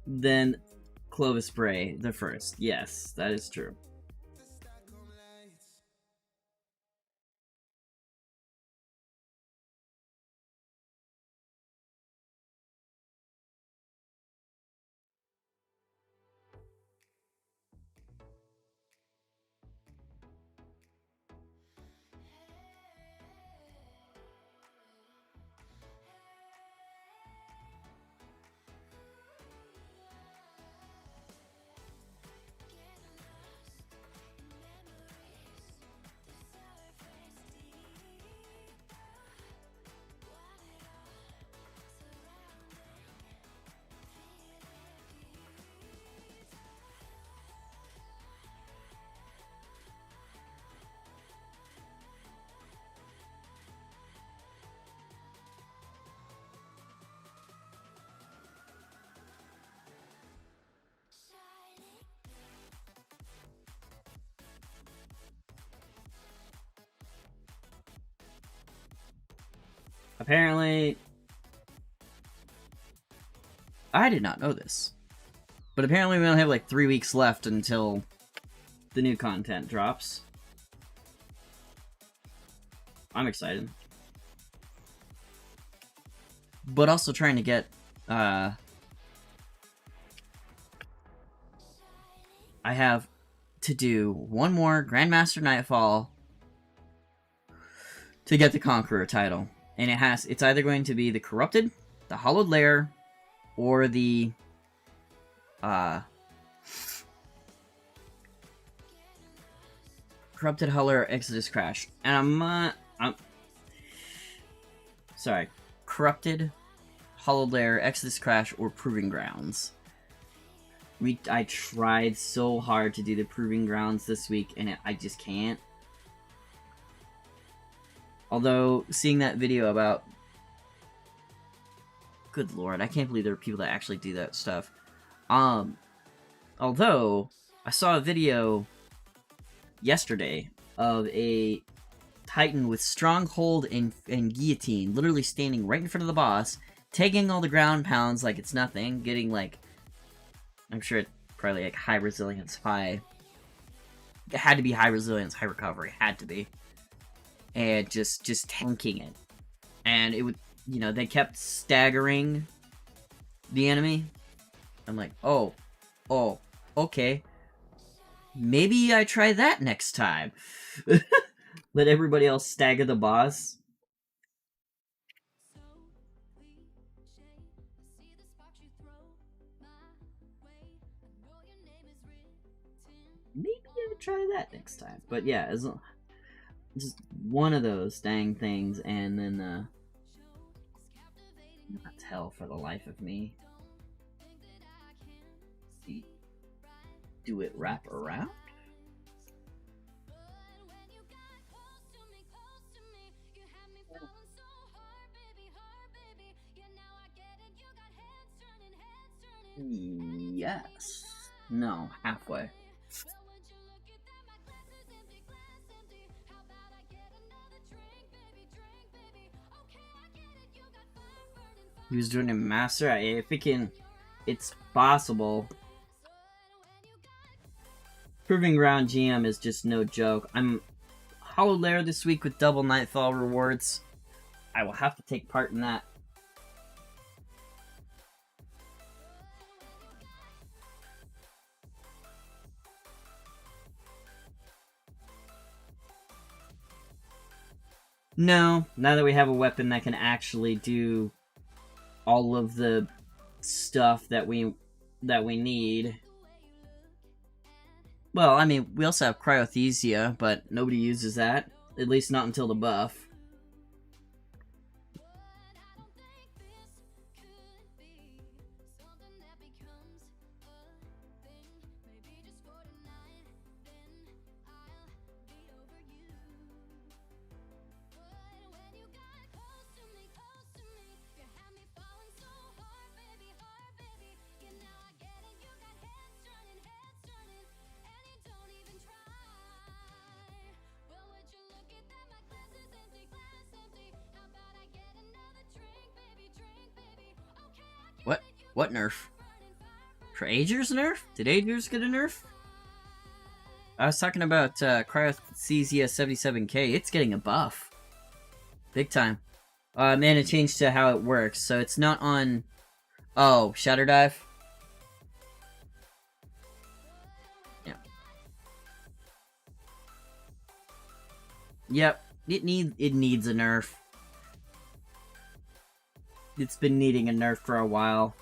than Clovis Bray the first. Yes, that is true. Apparently, I did not know this, but apparently we only have like 3 weeks left until the new content drops. I'm excited. But also trying to get, I have to do one more Grandmaster Nightfall to get the Conqueror title. And it's either going to be the Corrupted, the Hollowed Lair, or the, Corrupted, Holler, Exodus Crash. And I'm sorry. Corrupted, Hollowed Lair, Exodus Crash, or Proving Grounds. I tried so hard to do the Proving Grounds this week, and I just can't. Although, seeing that video about... Good lord, I can't believe there are people that actually do that stuff. Although, I saw a video yesterday of a Titan with Stronghold and Guillotine literally standing right in front of the boss, taking all the ground pounds like it's nothing, getting like... I'm sure it's probably like high resilience, high... It had to be high resilience, high recovery, had to be. And just tanking it. And it would, you know, they kept staggering the enemy. I'm like, oh, okay. Maybe I try that next time. Let everybody else stagger the boss. Maybe I'll try that next time. But yeah, just one of those dang things, and then, not tell for the life of me. Do it wrap around? Yes. No, halfway. He was doing a master. If it can, it's possible. Proving Ground GM is just no joke. I'm Hollowed Lair this week with double Nightfall rewards. I will have to take part in that. No, now that we have a weapon that can actually do all of the stuff that we need. Well, I mean, we also have Cryothesia, but nobody uses that. At least not until the buff. What nerf? For Ager's nerf? Did Ager's get a nerf? I was talking about Cryothesia 77k. It's getting a buff. Big time. And it changed to how it works. So it's not on... Oh, Shatter Dive? Yeah. Yep. It needs a nerf. It's been needing a nerf for a while.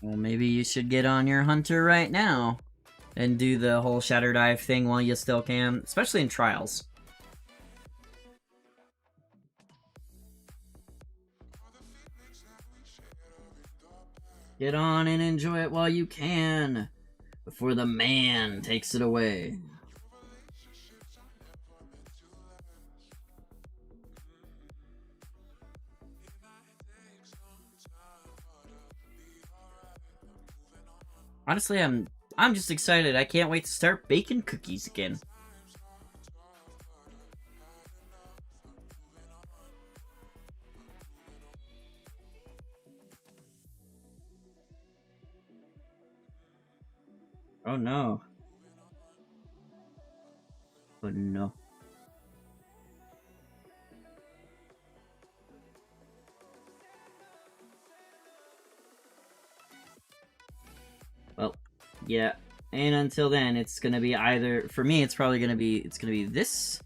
Well, maybe you should get on your hunter right now and do the whole shatter dive thing while you still can, especially in trials. Get on and enjoy it while you can, before the man takes it away. Honestly, I'm just excited. I can't wait to start baking cookies again. Oh no. Oh no. Well, yeah. And until then, it's gonna be either, for me, it's probably gonna be, this.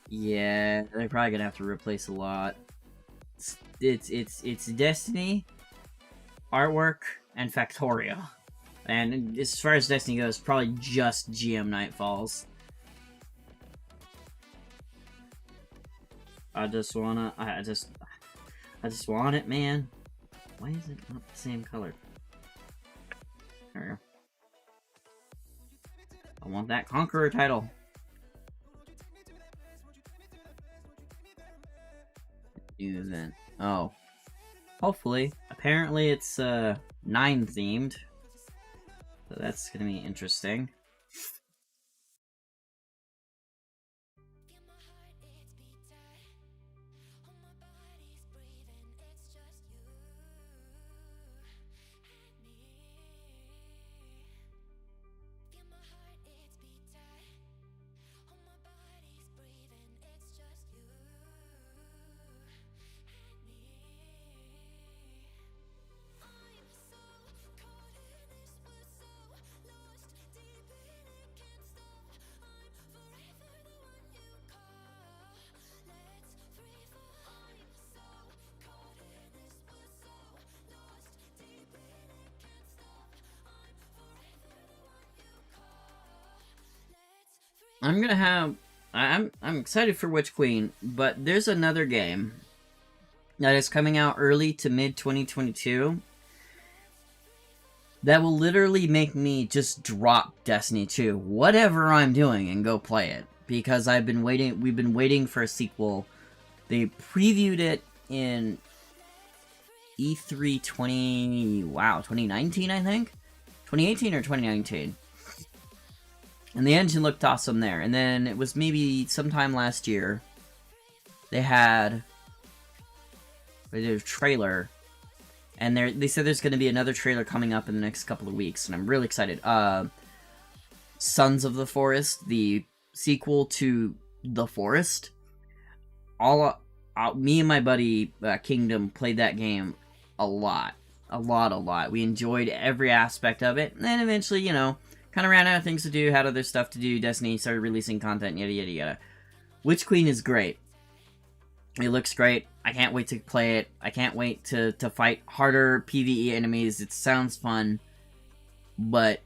Yeah, they're probably gonna have to replace a lot. It's Destiny, Artwork, and Factorio. And as far as Destiny goes, probably just GM Nightfalls. I just want it, man. Why is it not the same color? There we go. I want that Conqueror title. New event. Oh. Hopefully. Apparently it's 9 themed. So that's gonna be interesting. I'm excited for Witch Queen, but there's another game that is coming out early to mid 2022 that will literally make me just drop Destiny 2, whatever I'm doing, and go play it. Because we've been waiting for a sequel. They previewed it in E3 2019, I think? 2018 or 2019. And the engine looked awesome there. And then it was maybe sometime last year, they did a trailer. And they said there's going to be another trailer coming up in the next couple of weeks. And I'm really excited. Sons of the Forest, the sequel to The Forest. Me and my buddy, Kingdom, played that game a lot. A lot. We enjoyed every aspect of it. And then eventually, you know, kind of ran out of things to do, had other stuff to do. Destiny started releasing content, yada yada yada. Witch Queen is great. It looks great. I can't wait to play it. I can't wait to fight harder PvE enemies. It sounds fun. But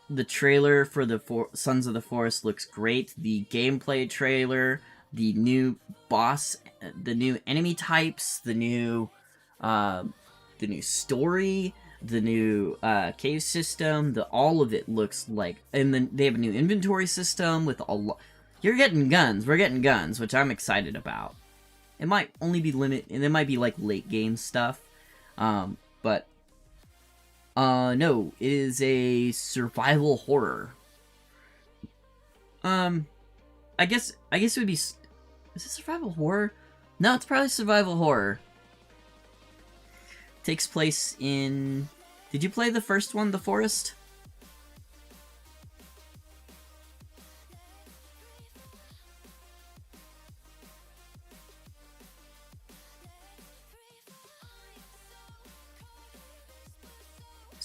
the trailer for the Sons of the Forest looks great. The gameplay trailer, the new boss, the new enemy types, the new story, the new cave system, all of it looks like, and then they have a new inventory system with a lot. You're getting guns. We're getting guns, which I'm excited about. It might only be and it might be like late game stuff, but no, it is a survival horror. I guess it would be. Is it survival horror? No, it's probably survival horror. Takes place in... Did you play the first one, The Forest?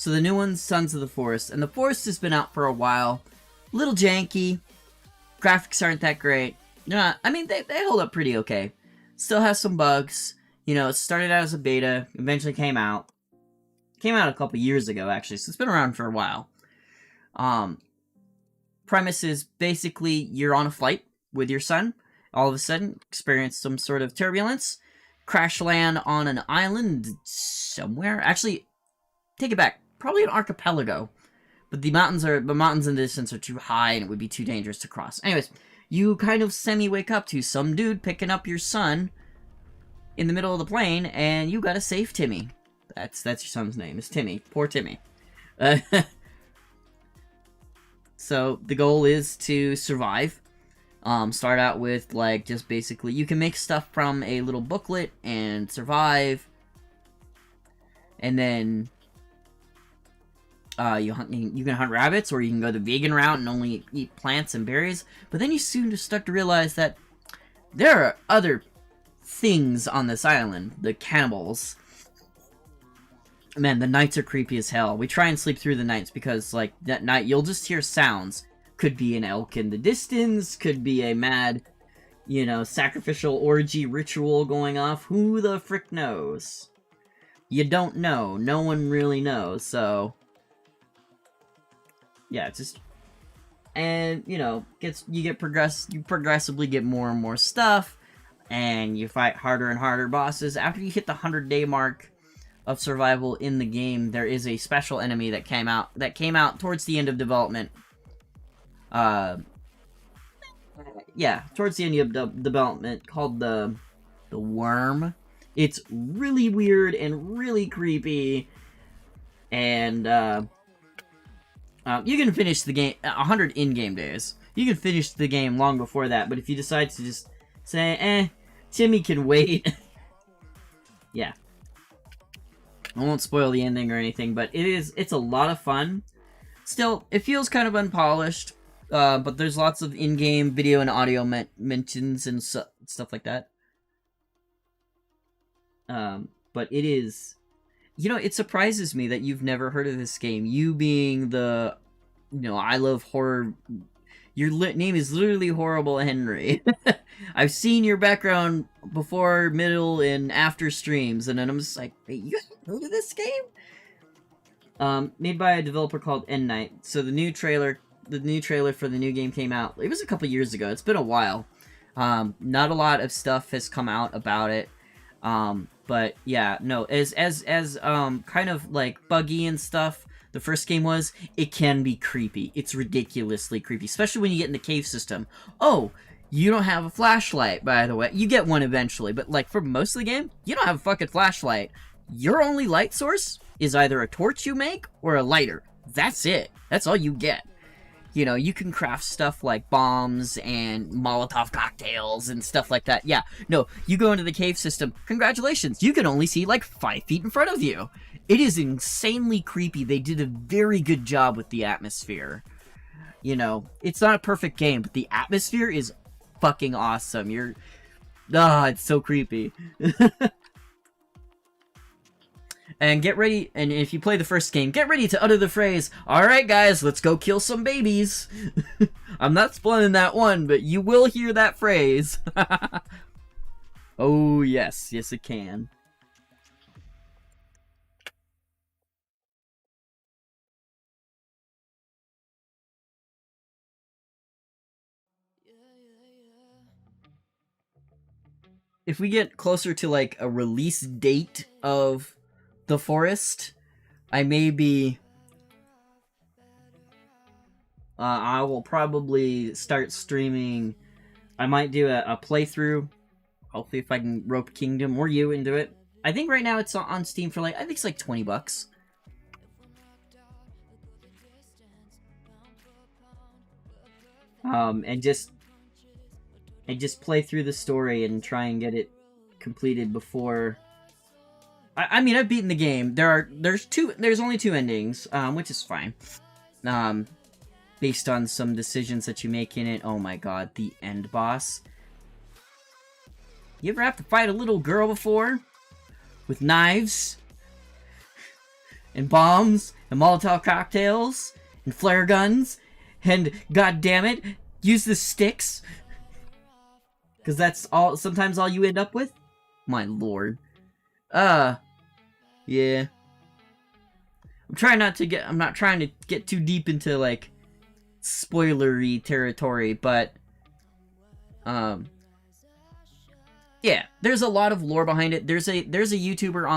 So the new one's Sons of the Forest, and the Forest has been out for a while. Little janky. Graphics aren't that great. They're not, I mean, they hold up pretty okay. Still has some bugs. You know, it started out as a beta, eventually came out. Came out a couple years ago, actually, so it's been around for a while. Premise is basically you're on a flight with your son. All of a sudden, experience some sort of turbulence. Crash land on an island somewhere. Actually, take it back. Probably an archipelago. But the mountains in the distance are too high and it would be too dangerous to cross. Anyways, you kind of semi-wake up to some dude picking up your son in the middle of the plane, and you gotta save Timmy. That's your son's name, is Timmy. Poor Timmy. So, the goal is to survive. Start out with, like, just basically, you can make stuff from a little booklet and survive. And then you can hunt rabbits, or you can go the vegan route and only eat plants and berries. But then you soon just start to realize that there are other things on this island. The cannibals. Man, the nights are creepy as hell. We try and sleep through the nights because, like, that night you'll just hear sounds. Could be an elk in the distance, could be a mad, you know, sacrificial orgy ritual going off. Who the frick knows? You don't know. No one really knows, so yeah, just, and, you know, you progressively get more and more stuff, and you fight harder and harder bosses. After you hit the 100-day mark of survival in the game, there is a special enemy that came out towards the end of development. Yeah, towards the end of development, called the Worm. It's really weird and really creepy, and you can finish the game 100 in-game days. You can finish the game long before that, but if you decide to just say, Timmy can wait, yeah. I won't spoil the ending or anything, but it's a lot of fun. Still, it feels kind of unpolished, but there's lots of in-game video and audio mentions and stuff like that. But it is, you know, it surprises me that you've never heard of this game. You being the, you know, I love horror. Your name is literally Horrible Henry. I've seen your background before, middle, and after streams, and then I'm just like, wait, you haven't heard of this game? Made by a developer called End Night. So the new trailer for the new game came out. It was a couple years ago. It's been a while. Not a lot of stuff has come out about it. But yeah, no, as kind of like buggy and stuff, the first game was, it can be creepy. It's ridiculously creepy, especially when you get in the cave system. Oh, you don't have a flashlight, by the way. You get one eventually, but like for most of the game, you don't have a fucking flashlight. Your only light source is either a torch you make or a lighter. That's it. That's all you get. You know, you can craft stuff like bombs and Molotov cocktails and stuff like that. Yeah, no, you go into the cave system. Congratulations, you can only see like 5 feet in front of you. It is insanely creepy. They did a very good job with the atmosphere. You know, it's not a perfect game, but the atmosphere is fucking awesome. It's so creepy. And get ready, and if you play the first game, get ready to utter the phrase, "Alright guys, let's go kill some babies." I'm not spoiling that one, but you will hear that phrase. Oh yes, yes it can. If we get closer to like a release date of The Forest, I will probably start streaming. I might do a playthrough. Hopefully if I can rope Kingdom or you into it. I think right now it's on Steam for like, I think it's like $20. And just play through the story and try and get it completed before. I mean, I've beaten the game. There's only 2 endings, which is fine. Based on some decisions that you make in it. Oh my god, the end boss. You ever have to fight a little girl before? With knives? and bombs and Molotov cocktails and flare guns and, god damn it, use the sticks. Because that's sometimes all you end up with? My lord. Yeah. I'm not trying to get too deep into, like, spoilery territory, but, yeah, there's a lot of lore behind it. There's a YouTuber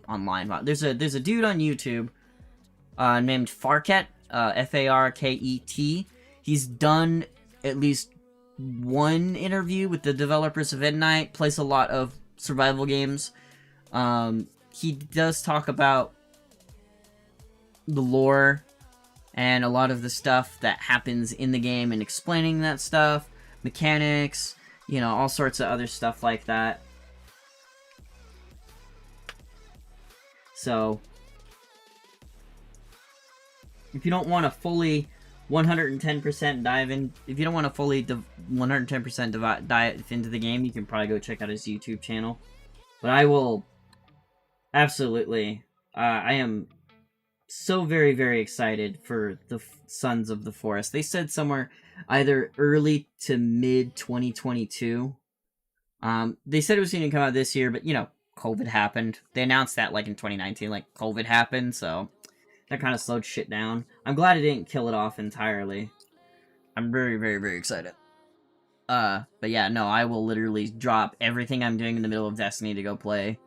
online. There's a dude on YouTube, named Farket, Farket. He's done at least one interview with the developers of Midnight, plays a lot of survival games. He does talk about the lore and a lot of the stuff that happens in the game and explaining that stuff, mechanics, you know, all sorts of other stuff like that. So, if you don't want to fully 110% dive in, if you don't want to fully 110% dive into the game, you can probably go check out his YouTube channel. But I will absolutely, I am so very, very excited for the Sons of the Forest. They said somewhere either early to mid 2022. They said it was going to come out this year, but, you know, COVID happened. They announced that, like, in 2019, like, COVID happened, so that kind of slowed shit down. I'm glad it didn't kill it off entirely. I'm very, very, very excited. But yeah, no, I will literally drop everything I'm doing in the middle of Destiny to go play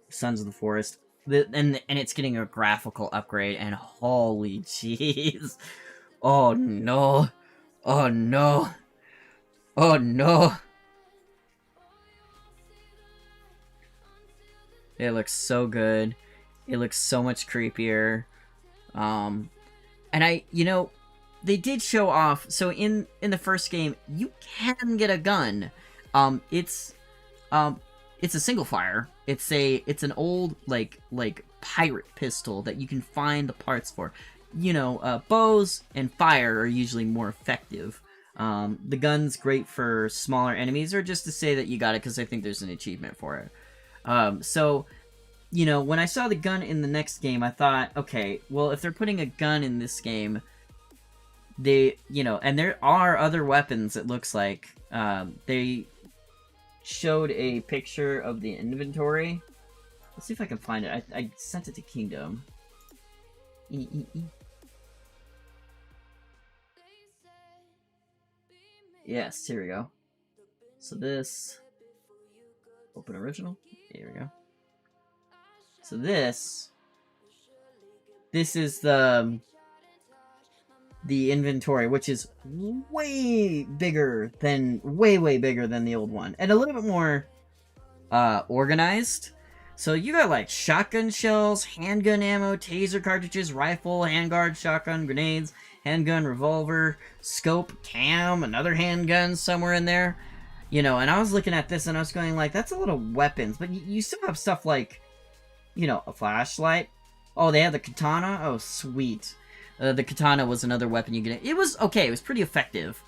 Sons of the Forest. And it's getting a graphical upgrade, and holy jeez. Oh no. Oh no. Oh no. It looks so good. It looks so much creepier. And they did show off, so in the first game, you can get a gun. It's a single fire. It's an old, like pirate pistol that you can find the parts for. You know, bows and fire are usually more effective. The gun's great for smaller enemies, or just to say that you got it because I think there's an achievement for it. So, you know, when I saw the gun in the next game, I thought, okay, well, if they're putting a gun in this game, they, you know, and there are other weapons, it looks like. They showed a picture of the inventory. Let's see if I can find it. I sent it to Kingdom. Yes, here we go. So this... Open original? Here we go. So this is the inventory, which is way bigger than the old one, and a little bit more organized. So you got like shotgun shells, handgun ammo, taser cartridges, rifle, handguard, shotgun, grenades, handgun, revolver, scope, cam, another handgun somewhere in there. You know, and I was looking at this and I was going like, that's a lot of weapons, but you still have stuff like, you know, a flashlight. Oh, they have the katana? Oh, sweet. The katana was another weapon you could... It was okay, it was pretty effective.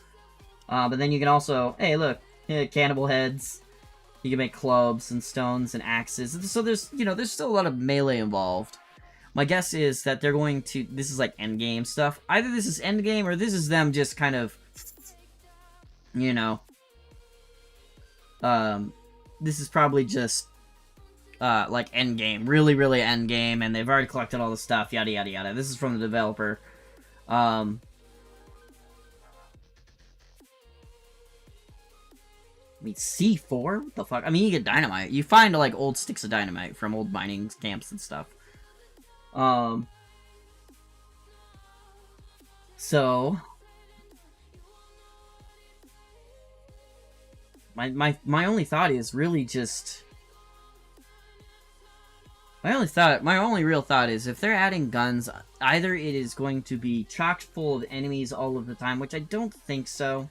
But then you can also... Hey, look. Cannibal heads. You can make clubs and stones and axes. So there's, you know, there's still a lot of melee involved. My guess is that they're going to... This is like endgame stuff. Either this is endgame or this is them just kind of... You know... This is probably just... like endgame, really endgame, and they've already collected all the stuff, yada yada yada. This is from the developer. I mean, C4? What the fuck? I mean, you get dynamite. You find like old sticks of dynamite from old mining camps and stuff. So my only thought is really just. My only real thought is if they're adding guns, either it is going to be chock full of enemies all of the time, which I don't think so.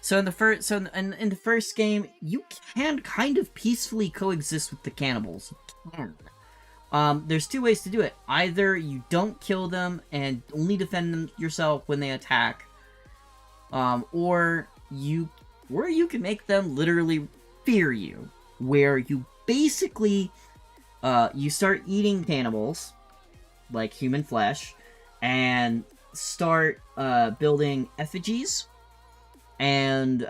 So in the first game, you can kind of peacefully coexist with the cannibals. You can. There's two ways to do it. Either you don't kill them and only defend yourself when they attack, or you can make them literally fear you, where you basically. You start eating cannibals, like human flesh, and start building effigies. And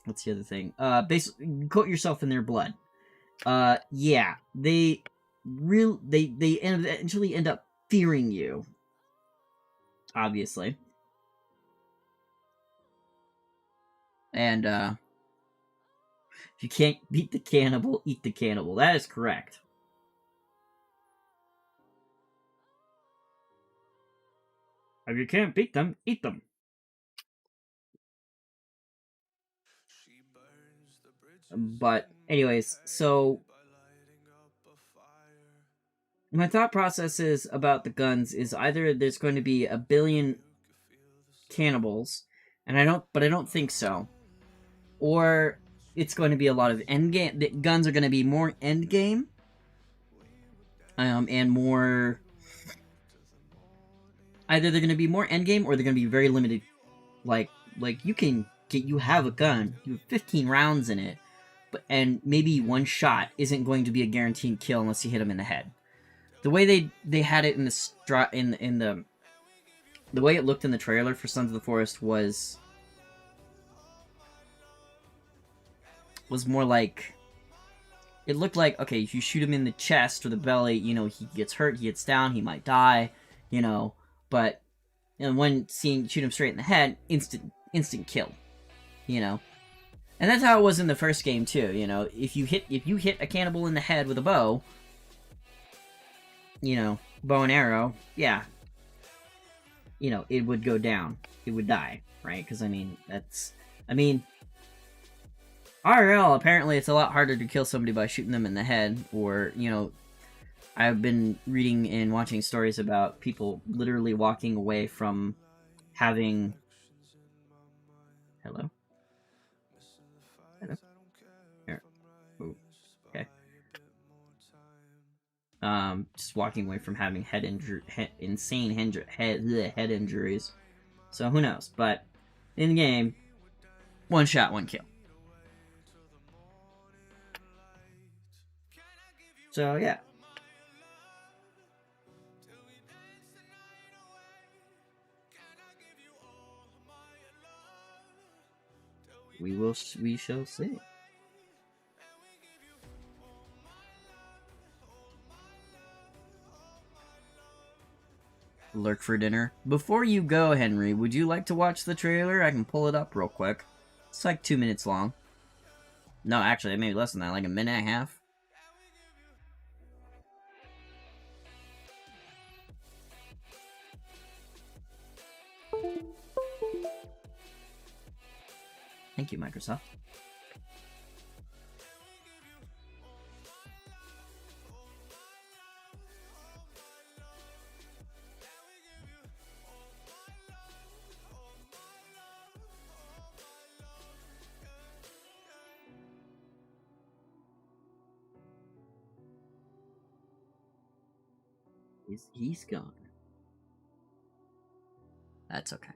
what's the other thing? Basically, coat yourself in their blood. Yeah, they eventually end up fearing you. Obviously. And if you can't beat the cannibal, eat the cannibal. That is correct. If you can't beat them, eat them. But anyways, so my thought process is about the guns is either there's going to be a billion cannibals, and I don't think so, or it's going to be a lot of end game. The guns are going to be more end game, and more. Either they're going to be more end game or they're going to be very limited. Like you have a gun, you have 15 rounds in it, and maybe one shot isn't going to be a guaranteed kill unless you hit them in the head. The way they had it in the the way it looked in the trailer for Sons of the Forest was more like, it looked like, okay, if you shoot him in the chest or the belly, you know, he gets hurt, he gets down, he might die, you know, but when shoot him straight in the head, instant kill, you know. And that's how it was in the first game too, you know. If you hit a cannibal in the head with a bow, you know, bow and arrow, yeah, you know, it would go down. It would die, right? Because, IRL, apparently it's a lot harder to kill somebody by shooting them in the head, or, you know, I've been reading and watching stories about people literally walking away from having... Hello? Hello? Here. Ooh. Okay. Just walking away from having insane head injuries. So who knows? But in the game, one shot, one kill. So yeah. We shall see. Lurk for dinner. Before you go, Henry, would you like to watch the trailer? I can pull it up real quick. It's like 2 minutes long. No, actually, maybe less than that, like a minute and a half. Thank you, Microsoft. He's gone. That's okay.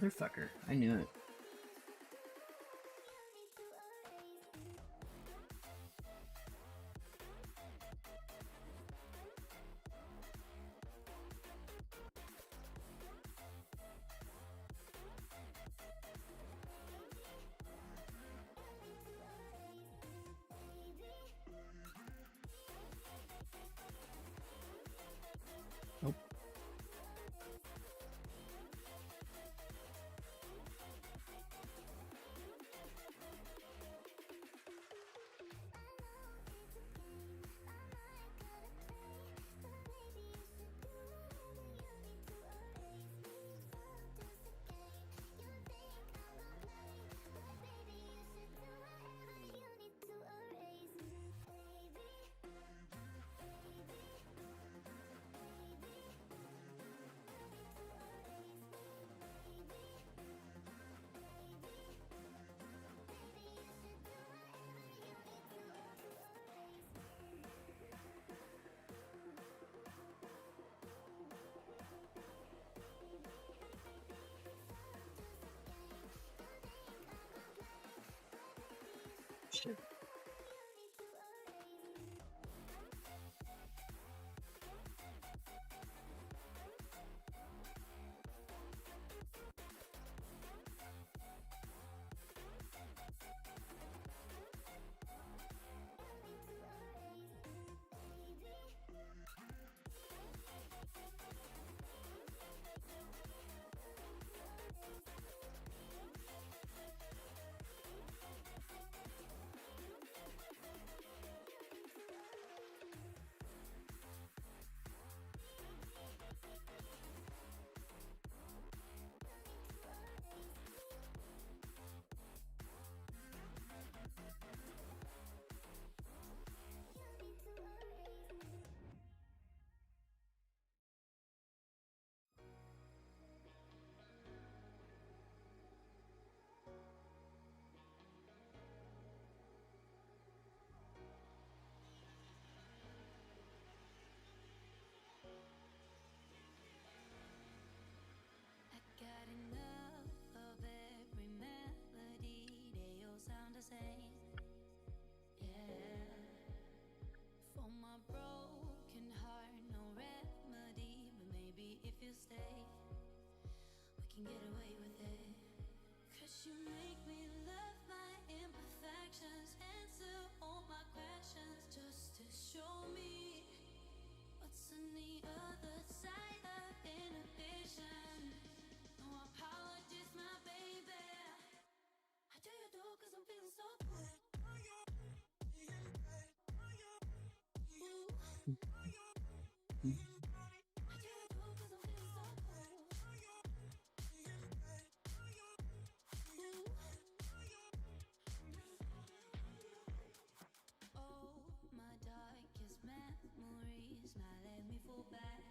Motherfucker. I knew it. Nope. Shit. I got enough of every melody, they all sound the same. Yeah. For my broken heart, no remedy, but maybe if you stay, we can get away with it. 'Cause you make me love my imperfections, answer all my questions, just to show me what's on the other side of inhibition. No apologies, my baby. I do you do 'cause I'm feeling so good. Ooh. I do you do 'cause I'm feeling so good. Ooh. Oh, my darkest memories, now let me fall back.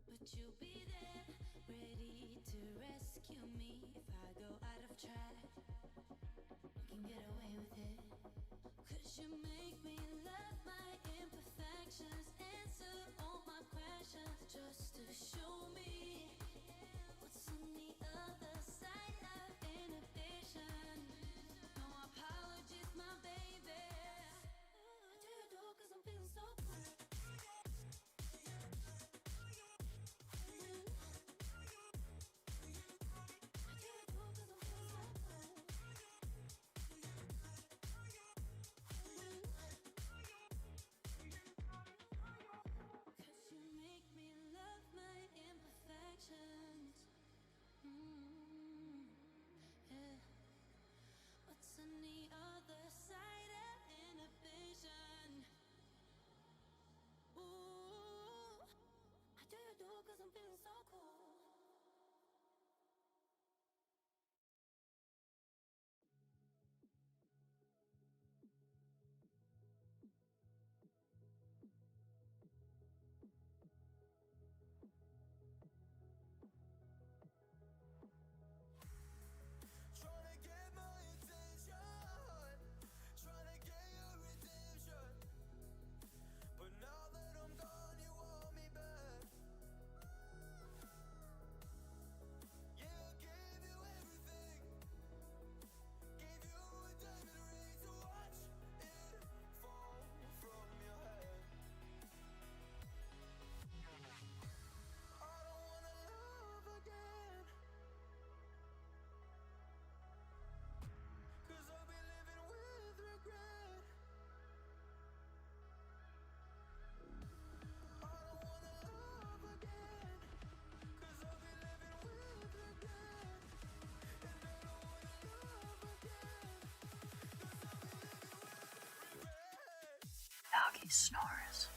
But you'll be there, ready to rescue me if I go out of track. We can get away with it. 'Cause you make me love my imperfections, answer all my questions, just to show me what's on the other side of inhibition. No apologies, my baby. I do you do 'cause I'm feeling so good. Cause you make me love snores.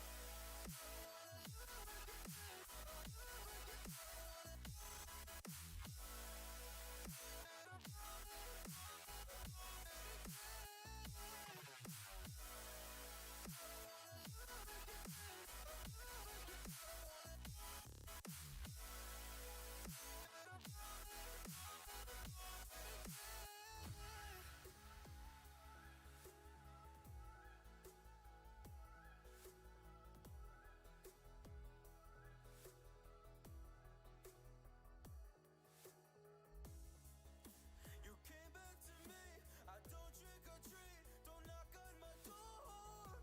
You came back to me. I don't trick or treat. Don't knock on my door.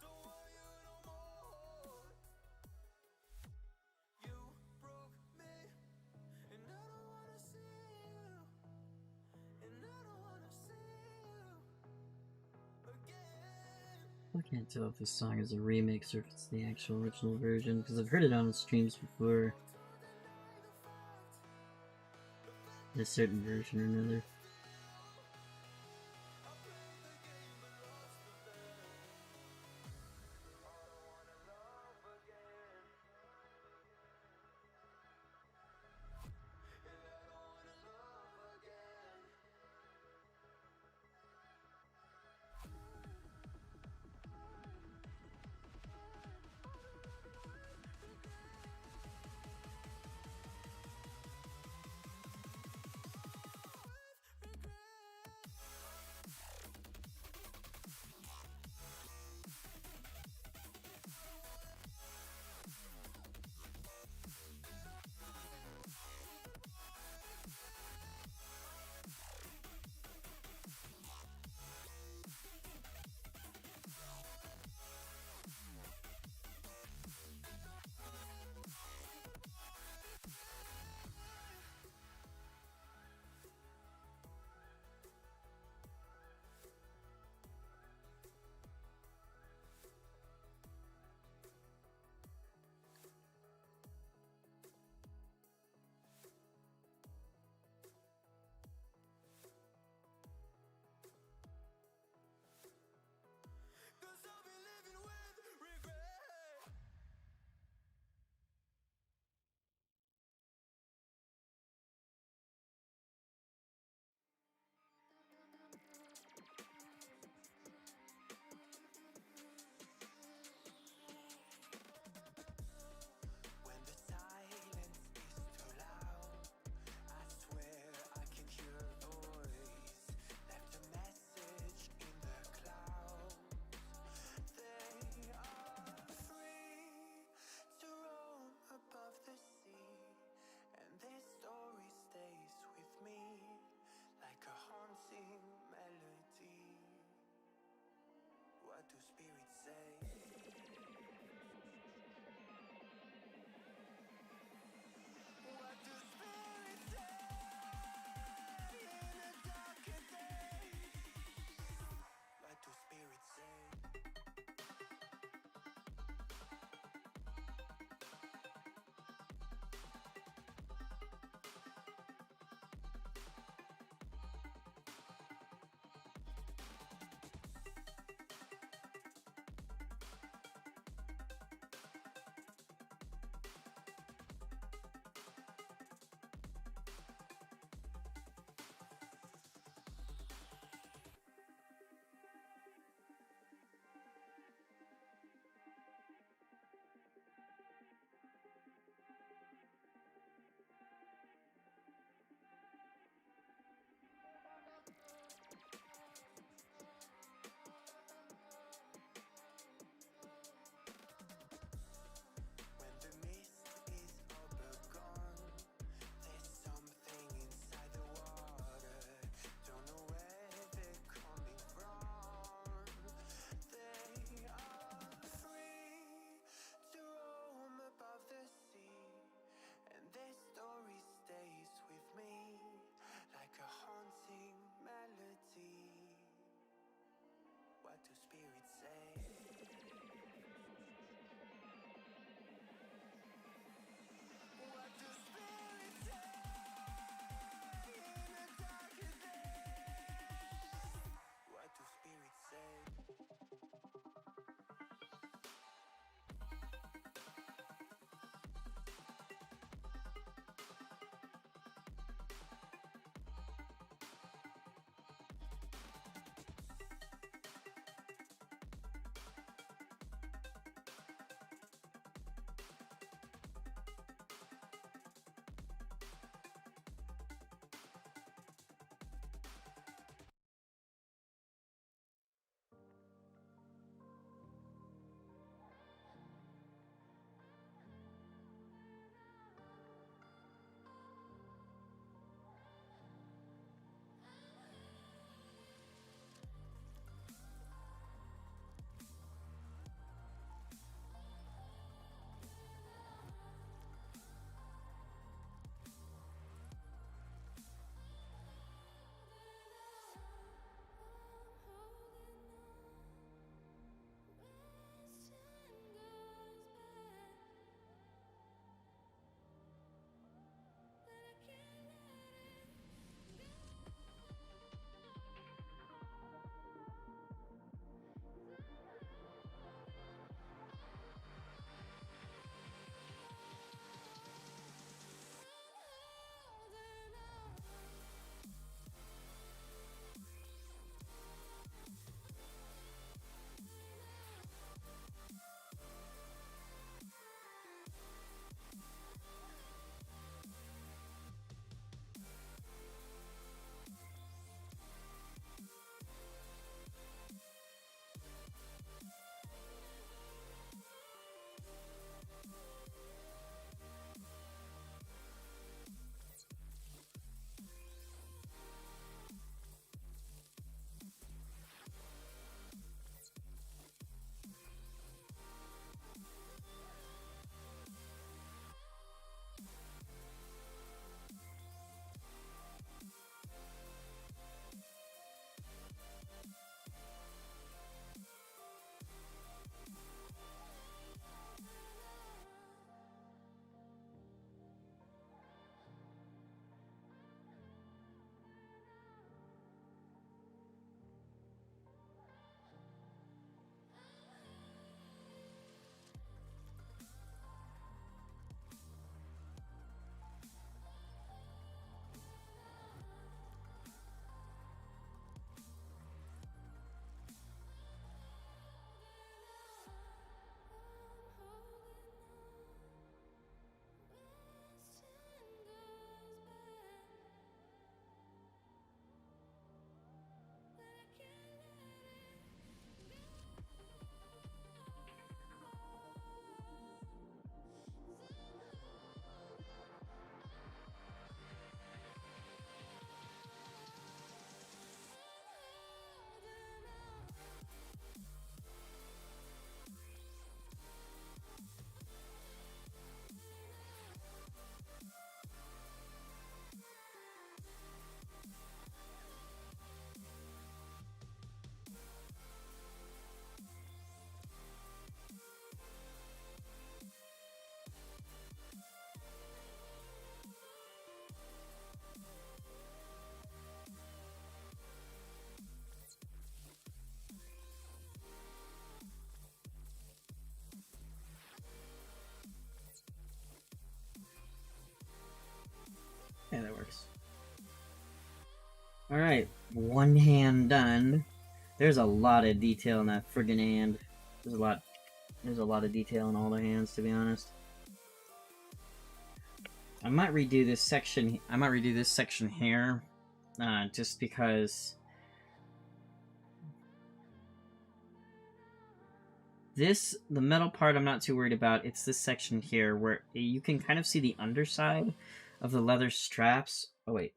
Don't want you no more. You broke me, and I don't wanna see you. And I don't wanna see you again. I can't tell if this song is a remix or if it's the actual original version, because I've heard it on the streams before. In a certain version or another. Cause I'll be living with regret. When the silence is too loud, I swear I can hear a voice. Left a message in the clouds. They are free to roam above the sea, and this story stays with me like a haunting melody. What do spirits say? What do spirits say in a darker day? What do spirits say? When the mist is all gone, there's something inside the water. Don't know where they're coming from. They are free to roam above the sea, and their story stays with me like a haunting melody. What do spirits say? What do spirits say in a darker day? What do spirits say? works. Alright, one hand done. There's a lot of detail in that friggin' hand. There's a lot of detail in all the hands, to be honest. I might redo this section. Here, just because the metal part I'm not too worried about. It's this section here where you can kind of see the underside of the leather straps. Oh wait,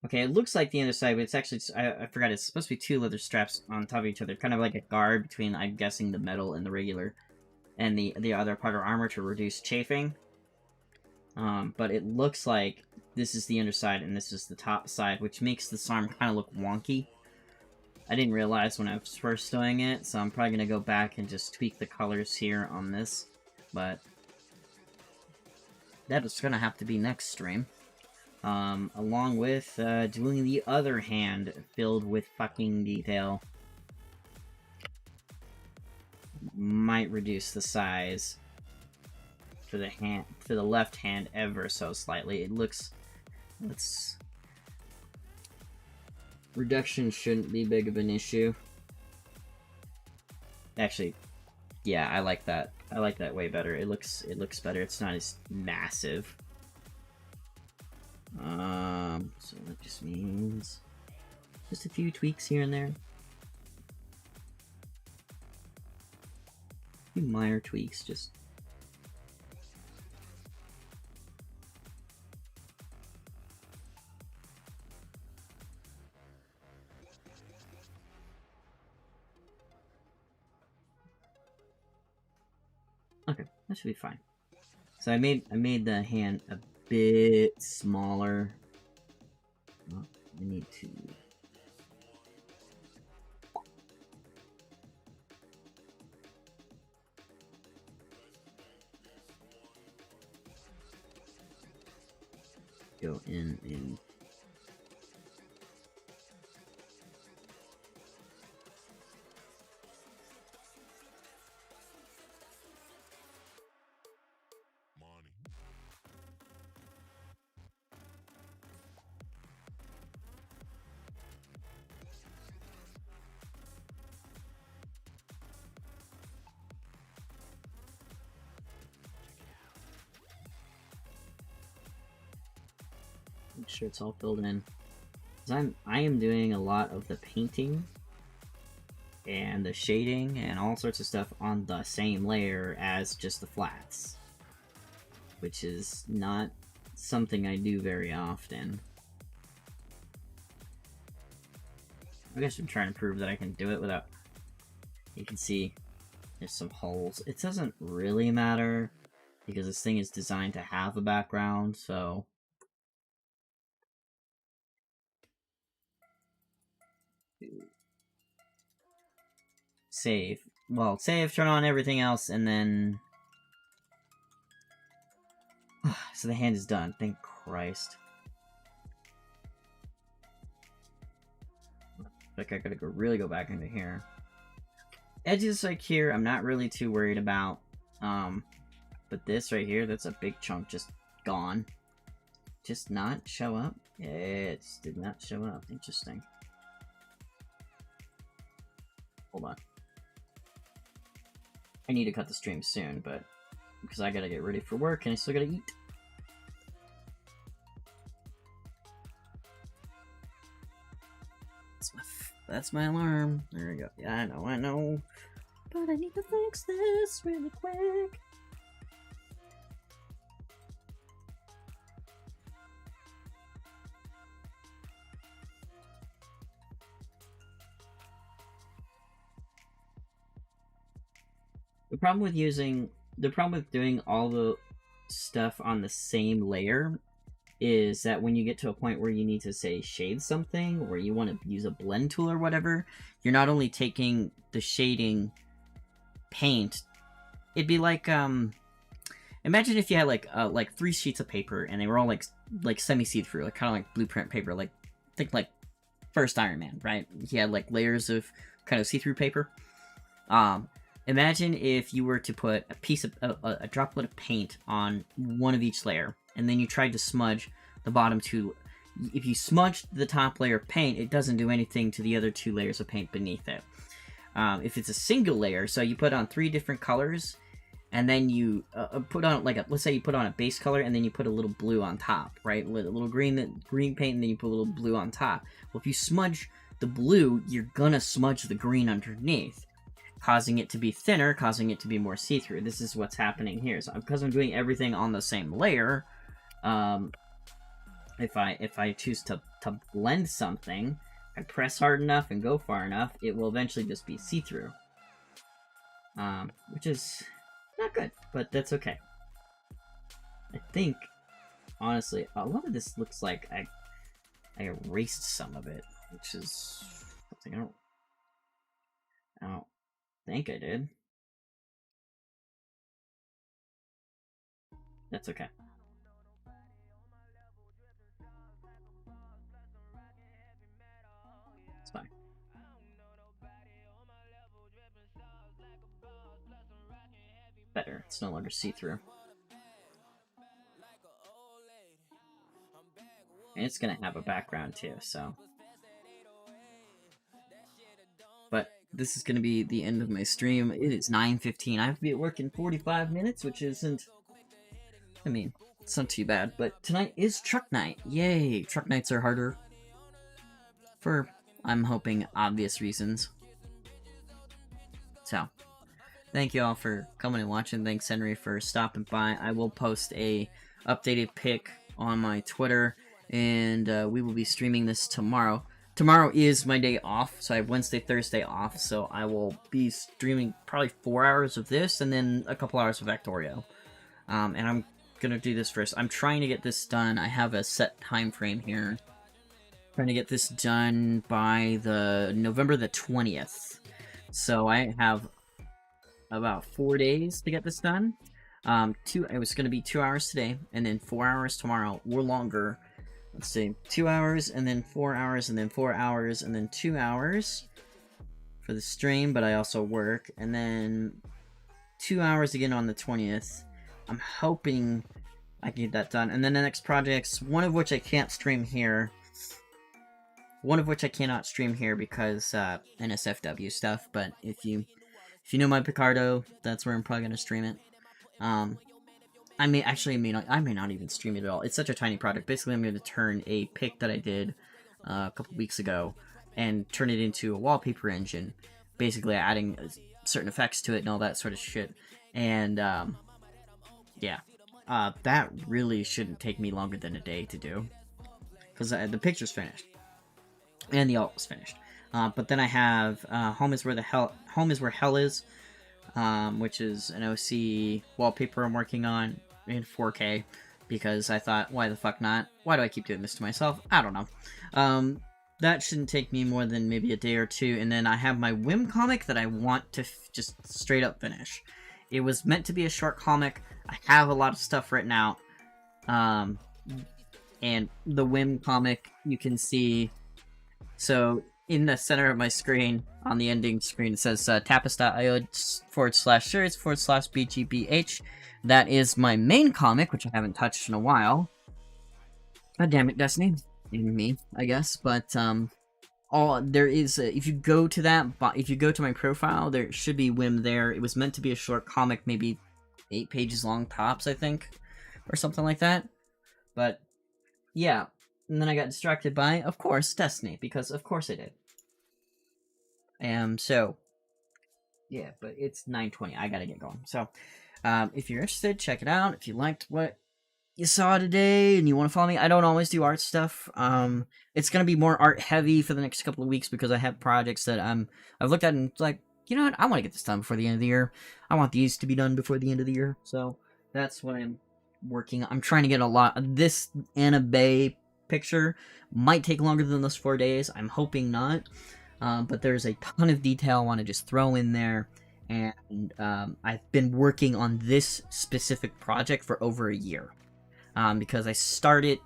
okay, it looks like the underside, but it's actually I forgot. It's supposed to be two leather straps on top of each other, kind of like a guard between, I'm guessing, the metal and the regular, and the other part of armor to reduce chafing. But it looks like this is the underside and this is the top side, which makes this arm kind of look wonky. I didn't realize when I was first doing it, so I'm probably going to go back and just tweak the colors here on this, but that is going to have to be next stream. Along with doing the other hand filled with fucking detail. Might reduce the size for the left hand ever so slightly. It looks, reduction shouldn't be big of an issue. Actually, yeah, I like that. I like that way better. It looks better. It's not as massive. So that just means just a few tweaks here and there. A few minor tweaks, just. Okay, that should be fine. So I made the hand a bit smaller. Oh, I need to. Go in and. Make sure it's all filled in. 'Cause I am doing a lot of the painting and the shading and all sorts of stuff on the same layer as just the flats, which is not something I do very often. I guess I'm trying to prove that I can do it without. You can see there's some holes. It doesn't really matter because this thing is designed to have a background, so. Save. Well, save, turn on everything else, and then. So the hand is done. Thank Christ. Like I gotta really go back into here. Edges like here, I'm not really too worried about. But this right here, that's a big chunk just gone. Just not show up. It did not show up. Interesting. Hold on. I need to cut the stream soon, but because I gotta get ready for work and I still gotta eat. That's my alarm. There we go. Yeah, I know. But I need to fix this really quick. The problem with doing all the stuff on the same layer is that when you get to a point where you need to, say, shade something, or you want to use a blend tool or whatever, you're not only taking the shading paint. It'd be like, imagine if you had like 3 sheets of paper and they were all like semi-see-through, like kind of like blueprint paper, like think like first Iron Man, right? He had like layers of kind of see-through paper. Imagine if you were to put a droplet of paint on one of each layer, and then you tried to smudge the bottom two. If you smudge the top layer of paint, it doesn't do anything to the other 2 layers of paint beneath it. If it's a single layer, so you put on 3 different colors, and then you put on, like, let's say you put on a base color, and then you put a little blue on top, right? With a little green paint, and then you put a little blue on top. Well, if you smudge the blue, you're gonna smudge the green underneath, causing it to be thinner, causing it to be more see-through. This is what's happening here. So because I'm doing everything on the same layer, if I choose to blend something, I press hard enough and go far enough, it will eventually just be see-through. Which is not good, but that's okay. I think, honestly, a lot of this looks like I erased some of it, which is something I don't think I did. That's okay. It's fine. Better. It's no longer see-through. And it's gonna have a background too, so. But this is gonna be the end of my stream. It is 9:15. I have to be at work in 45 minutes, which isn't... I mean, it's not too bad. But tonight is truck night. Yay! Truck nights are harder. For, I'm hoping, obvious reasons. So. Thank you all for coming and watching. Thanks, Henry, for stopping by. I will post a updated pic on my Twitter, and we will be streaming this tomorrow. Tomorrow is my day off, so I have Wednesday, Thursday off, so I will be streaming probably 4 hours of this, and then a couple hours of Factorio. And I'm gonna do this first. I'm trying to get this done. I have a set time frame here. Trying to get this done by the November the 20th. So I have about 4 days to get this done. It was going to be 2 hours today, and then 4 hours tomorrow, or longer. Let's see, 2 hours, and then 4 hours, and then 4 hours, and then 2 hours for the stream, but I also work, and then 2 hours again on the 20th. I'm hoping I can get that done. And then the next projects, one of which I can't stream here. One of which I cannot stream here because NSFW stuff, but if you know my Picardo, that's where I'm probably going to stream it. I may not even stream it at all. It's such a tiny project. Basically, I'm going to turn a pic that I did a couple weeks ago and turn it into a wallpaper engine. Basically, adding certain effects to it and all that sort of shit. And, yeah. That really shouldn't take me longer than a day to do. Because the picture's finished. And the art was finished. But then I have Home is Where Hell Is, which is an OC wallpaper I'm working on in 4K, because I thought, why the fuck not? Why do I keep doing this to myself? I don't know. That shouldn't take me more than maybe a day or two, and then I have my Whim comic that I want to just straight up finish. It was meant to be a short comic. I have a lot of stuff written out, and the Whim comic, you can see, so in the center of my screen, on the ending screen, it says tapis.io/shirts/BGBH. That is my main comic, which I haven't touched in a while. God damn it, Destiny. And me, I guess. But, there is, if you go to that, if you go to my profile, there should be Whim there. It was meant to be a short comic, maybe 8 pages long tops, I think. Or something like that. But, yeah. And then I got distracted by, of course, Destiny. Because, of course I did. So, yeah, but it's 9:20. I gotta get going. So, if you're interested, check it out. If you liked what you saw today and you want to follow me, I don't always do art stuff. It's gonna be more art heavy for the next couple of weeks because I have projects that I've looked at and it's like, you know what, I want to get this done before the end of the year. I want these to be done before the end of the year. So, that's what I'm working on. I'm trying to get a lot. This Anna Bay picture might take longer than those 4 days. I'm hoping not. But there's a ton of detail I want to just throw in there, and I've been working on this specific project for over a year, because I started it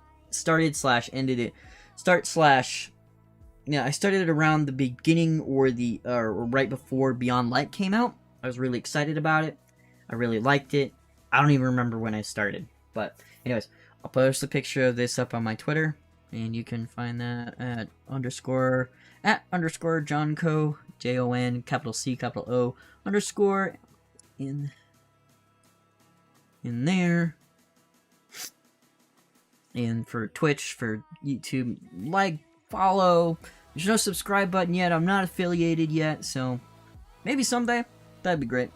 around the beginning or right before Beyond Light came out. I was really excited about it. I really liked it. I don't even remember when I started, but anyways, I'll post a picture of this up on my Twitter, and you can find that at underscore Johnco, Jon, capital C, capital O, underscore in there. And for Twitch, for YouTube, like, follow. There's no subscribe button yet. I'm not affiliated yet, so maybe someday. That'd be great.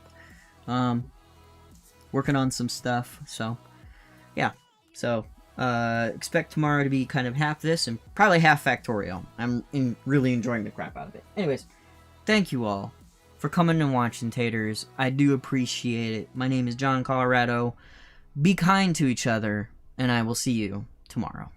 Working on some stuff, so yeah. So expect tomorrow to be kind of half this and probably half Factorial. I'm really enjoying the crap out of it. Anyways, thank you all for coming and watching, Taters. I do appreciate it. My name is John Colorado. Be kind to each other, and I will see you tomorrow.